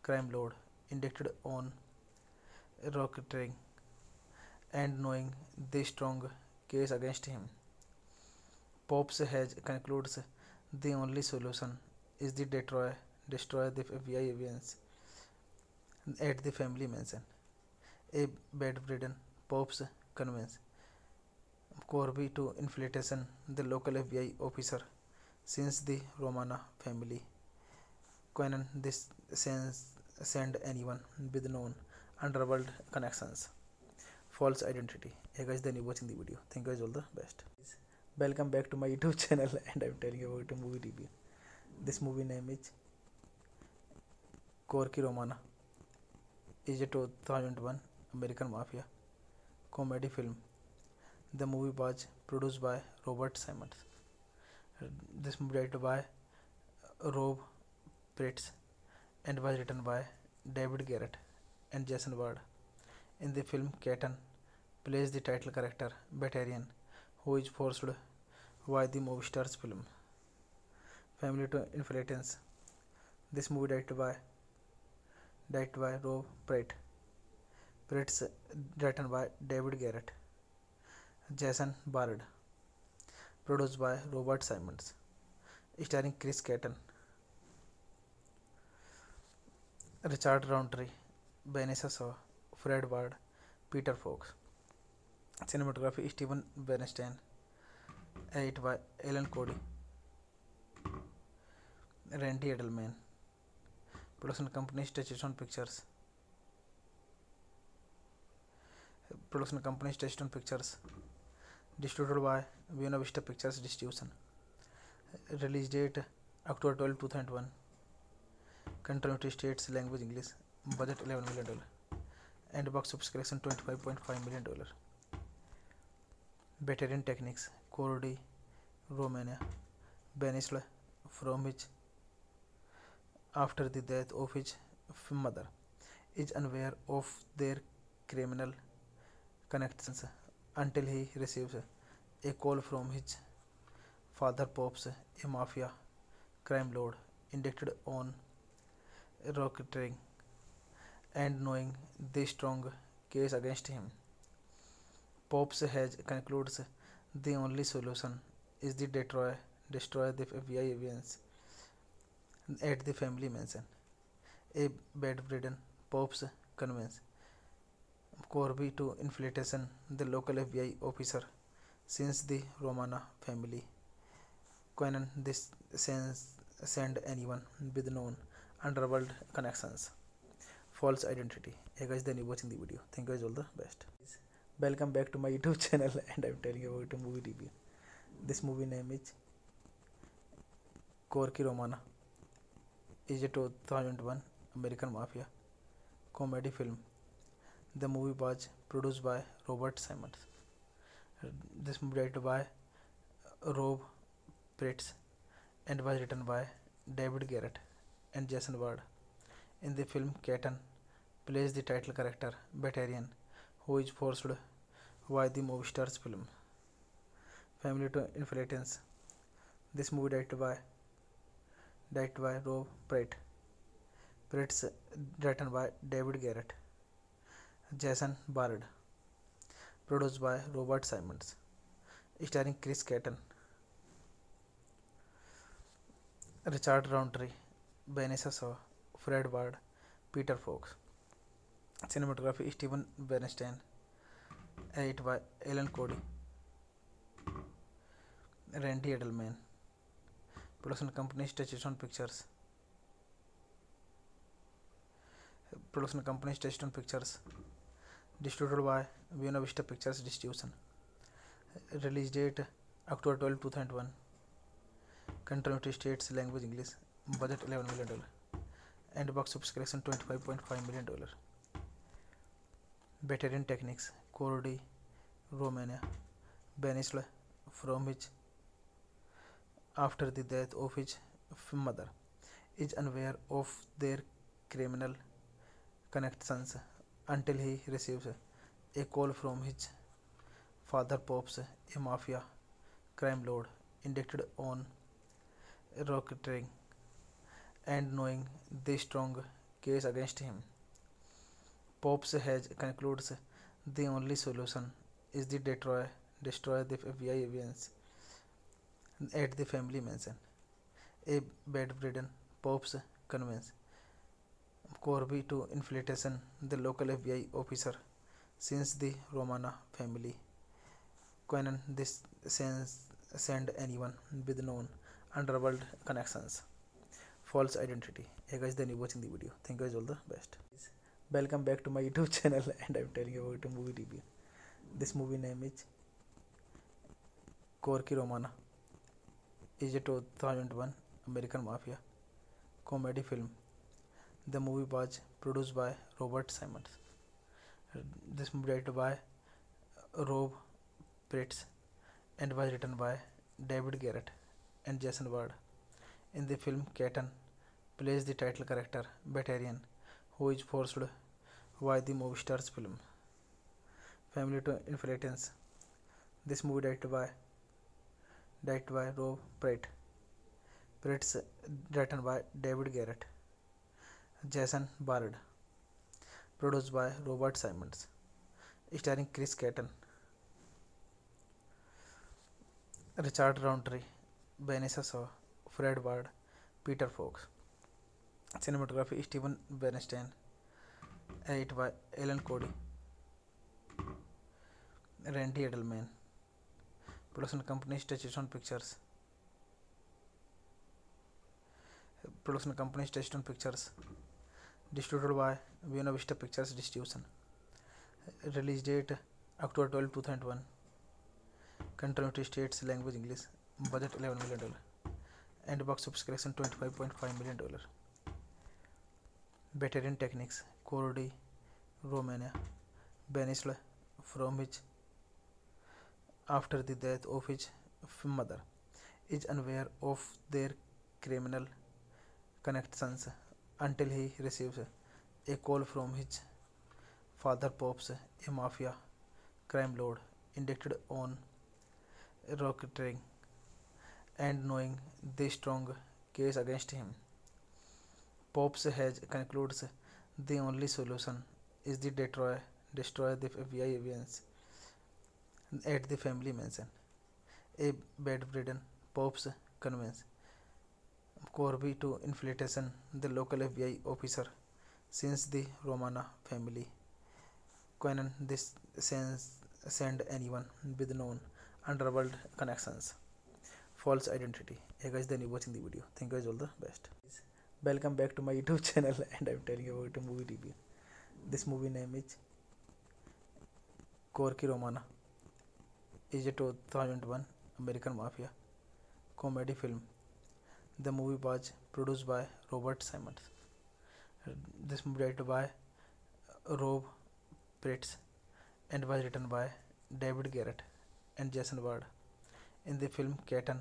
crime lord indicted on racketeering, and knowing the strong case against him. Pops has concludes the only solution is the destroy the FBI evidence at the family mansion. A bedridden Pops convinces Corby to infiltration the local FBI officer since the Romana family Conan this send anyone with known underworld connections. False identity. Hey guys, then you watching the video. Thank you guys, all the best. Welcome back to my YouTube channel and I'm telling you about a movie review. This movie name is Corky Romana. Is a 2001 American mafia comedy film. The movie was produced by Robert Simmons. This movie directed by Rob Pratt and was written by David Garrett and Jason Ward. In the film, Keaton plays the title character Batarian, who is forced Why the movie stars film. Family to Inheritance. This movie directed by Rob Pratt. Pratt's written by David Garrett. Jason Bard. Produced by Robert Simons. Starring Chris Kattan, Richard Roundtree, Vanessa Shaw, Fred Ward, Peter Fox. Cinematography Steven Bernstein. Edit by Alan Cody, Randy Edelman. Production company Touchstone Pictures. Production company Touchstone Pictures. Distributed by Buena Vista Pictures Distribution. Release date October 12, 2001. Country United States. Language English. Budget $11 million. And box office collection $25.5 million. Veteran techniques. Cordy, Romania, banished from his after the death of his mother, is unaware of their criminal connections until he receives a call from his father Pops, a mafia crime lord indicted on racketeering, and knowing the strong case against him. Pops has concludes the only solution is the destroy the FBI evidence at the family mansion. A bedridden Pops convinces Corby to infiltration the local FBI officer since the Romana family Conan this send anyone with known underworld connections. False identity. Hey guys, then you watching the video. Thank you guys, all the best. Welcome back to my YouTube channel and I'm telling you about a movie review. This movie name is Corky Romana. Is a 2001 American mafia comedy film. The movie was produced by Robert Simons. This movie directed by Rob Pratt and was written by David Garrett and Jason Ward. In the film, Kattan plays the title character Batarian, who is forced by the movie stars film. Family to Inheritance. This movie directed by Rob Pratt. Pratt's written by David Garrett. Jason Bard. Produced by Robert Simons. Starring Chris Kattan, Richard Roundtree, Vanessa Shaw, Fred Ward, Peter Fox. Cinematography Steven Bernstein. Edit by Alan Cody, Randy Edelman. Production company Touchstone Pictures. Production company Touchstone Pictures. Distributed by Buena Vista Pictures Distribution. Release date October 12, 2001. Country United States. Language English. Budget $11 million. And box office collection $25.5 million. Veteran techniques. Cordy, Romania, banished from his after the death of his mother, is unaware of their criminal connections until he receives a call from his father Pops, a mafia crime lord indicted on racketeering, and knowing the strong case against him. Pops has concludes the only solution is the destroy the FBI evidence at the family mansion. A bedridden Pops convinces Corby to infiltration the local FBI officer since the Romana family Conan this send anyone with known underworld connections. False identity. Hey guys, then you watching the video. Thank you guys, all the best. Welcome back to my YouTube channel and I'm telling you about a movie review. This movie name is Corky Romana. Is a 2001 American mafia comedy film. The movie was produced by Robert Simons. This movie directed by Rob Pratt and was written by David Garrett and Jason Ward. In the film, Kattan plays the title character Batarian, who is forced by the movie stars film. Family to Inheritance. This movie directed by Rob Pratt. Pratt's written by David Garrett, Jason Bard, produced by Robert Simons, starring Chris Kattan, Richard Roundtree, Vanessa Shaw, Fred Ward, Peter Fox. Cinematography Steven Bernstein, edited by Alan Cody, Randy Edelman. Production company Touchstone Pictures. Production company Touchstone Pictures. Distributed by Buena Vista Pictures Distribution. Release date October 12, 2001. Country United States, language English. Budget $11 million. And box office collection $25.5 million. Veteran techniques Cordy, Romania, banished from his after the death of his mother, is unaware of their criminal connections until he receives a call from his father Pops, a mafia crime lord indicted on racketeering, and knowing the strong case against him. Pops has concludes the only solution is the destroy the FBI evidence at the family mansion. A bedridden Pops convinces Corby to infiltration the local FBI officer since the Romana family Conan this send anyone with known underworld connections. False identity. Hey guys, then you watching the video. Thank you guys, all the best. Welcome back to my YouTube channel and I'm telling you about a movie review. This movie name is Corky Romana. Is a 2001 American mafia comedy film. The movie was produced by Robert Simons. This movie directed by Rob Pratt and was written by David Garrett and Jason Ward. In the film, Kattan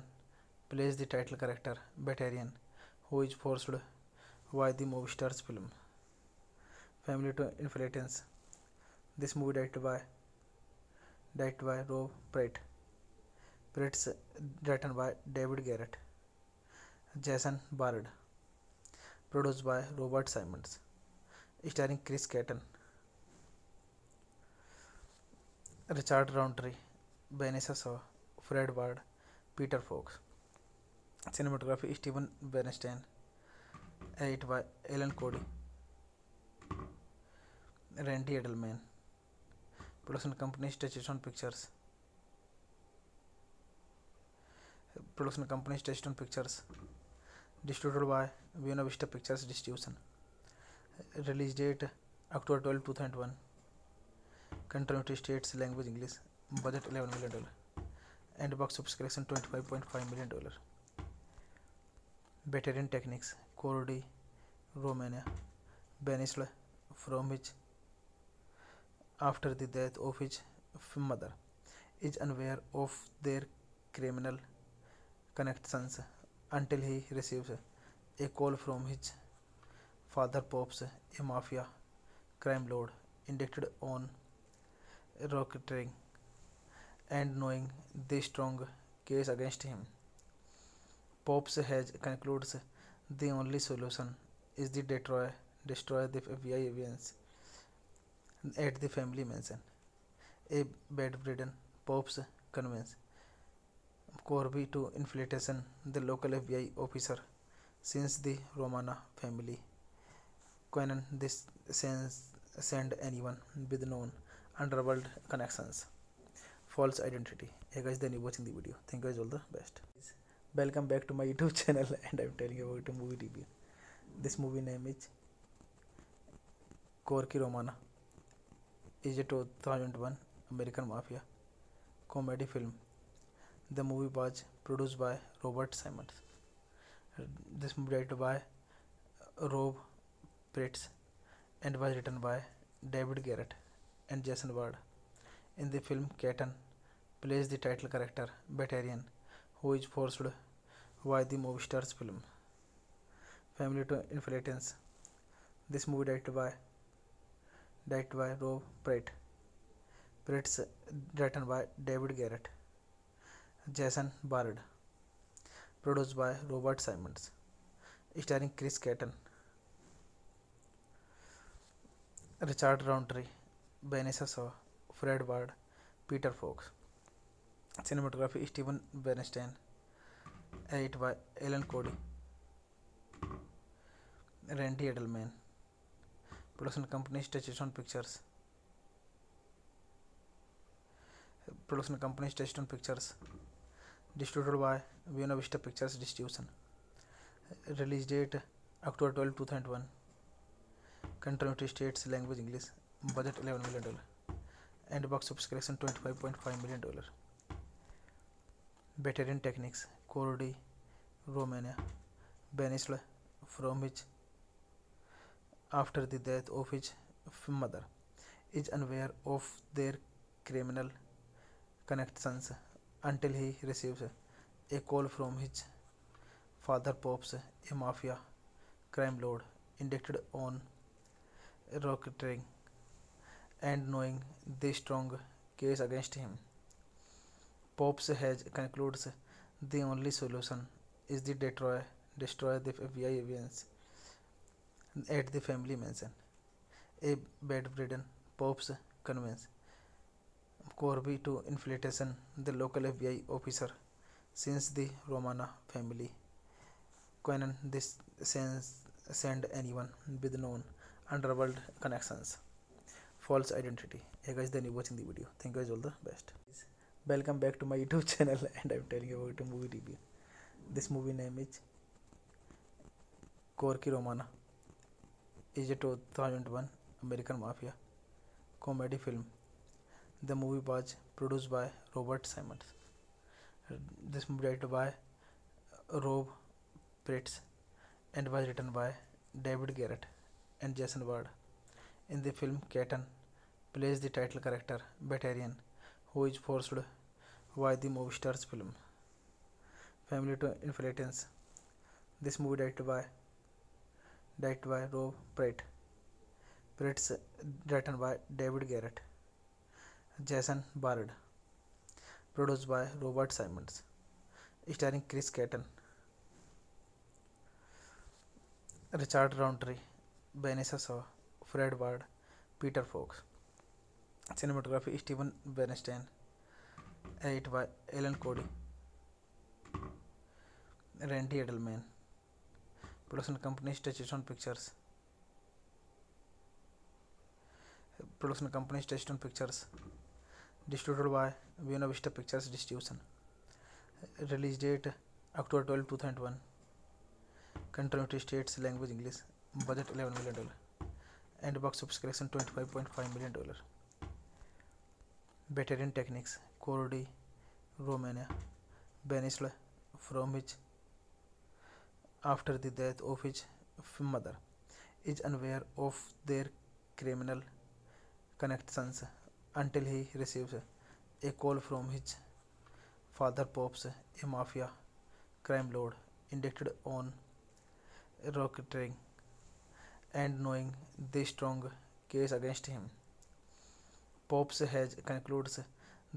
plays the title character Batarian, who is forced by the movie star's film family to infiltrate. This movie directed by Rob Pratt. Pratt's written by David Garrett, Jason Bard, produced by Robert Simons, starring Chris Kattan, Richard Roundtree, Vanessa Shaw, Fred Ward, Peter Fox. Cinematography Steven Bernstein, edited by Alan Cody, Randy Edelman. Production company Touchstone Pictures. Production company Touchstone Pictures. Distributed by Buena Vista Pictures Distribution. Release date October 12, 2001. Country United States, language English. Budget $11 million. And box office collection $25.5 million. Veteran techniques Cordy, Romania, banished from his after the death of his mother, is unaware of their criminal connections until he receives a call from his father Pops, a mafia crime lord indicted on racketeering, and knowing the strong case against him. Pops has concludes the only solution is the destroy the FBI evidence at the family mansion. A bedridden Pops convinces Corby to infiltration the local FBI officer since the Romana family Conan this send anyone with known underworld connections. False identity. Hey guys, then you watching the video. Thank you guys, all the best. Welcome back to my YouTube channel and I'm telling you about a movie review. This movie name is Corky Romana. Is a 2001 American mafia comedy film. The movie was produced by Robert Simons. This movie directed by Rob Pratt and was written by David Garrett and Jason Ward. In the film, Kattan plays the title character Batarian, who is forced by the movie star's film family to infiltrate. This movie directed by Rob Pratt. Pratt's written by David Garrett, Jason Bard, produced by Robert Simons, starring Chris Kattan, Richard Roundtree, Vanessa Shaw, Fred Ward, Peter Fox. Cinematography Steven Bernstein, edit by Alan Cody, Randy Edelman. Production company Touchstone Pictures. Production company Touchstone Pictures. Distributed by Buena Vista Pictures Distribution. Release date October 12, 2001. Country United States, language English. Budget $11 million. And box office collection $25.5 million. Veteran techniques 4D, Romania, banished from his after the death of his mother, is unaware of their criminal connections until he receives a call from his father Pops, a mafia crime lord indicted on racketeering, and knowing the strong case against him. Pops has concludes the only solution is the destroy the FBI evidence at the family mansion. A bedridden Pops convinces Corby to infiltration the local FBI officer since the Romana family Conan this send anyone with known underworld connections. False identity. Hey guys, then you watching the video. Thank you guys, all the best. Welcome back to my YouTube channel and I'm telling you about a movie review. This movie name is Corky Romana. Is a 2001 American mafia comedy film. The movie was produced by Robert Simons. This movie directed by Rob Pritz and was written by David Garrett and Jason Ward. In the film, Kattan plays the title character Batarian, who is forced by the movie star's film family to infiltrate. This movie directed by Rob Pritz, written by David Garrett, Jason Bard, produced by Robert Simons, starring Chris Kattan, Richard Roundtree, Vanessa Shaw, Fred Ward, Peter Fox. Cinematography Steven Bernstein, edit by Alan Cody, Randy Edelman. Production company Touchstone Pictures. Production company Touchstone Pictures. Distributed by Buena Vista Pictures Distribution. Release date October 12, 2001. Country United States, language English. Budget $11 million. And box office collection $25.5 million. Veteran techniques 4D, Romania, banished from his after the death of his mother, is unaware of their criminal connections until he receives a call from his father Pops, a mafia crime lord indicted on racketeering, and knowing the strong case against him. Pops has concludes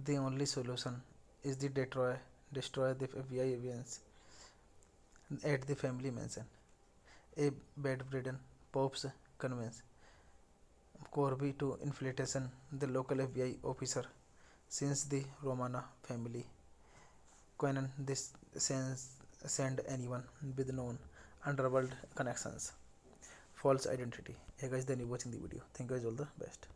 the only solution is the destroy the FBI evidence at the family mansion. A bedridden Pops convinces Corby to infiltration the local FBI officer since the Romana family Conan this send anyone with known underworld connections. False identity. Hey guys, then you watching the video. Thank you guys, all the best.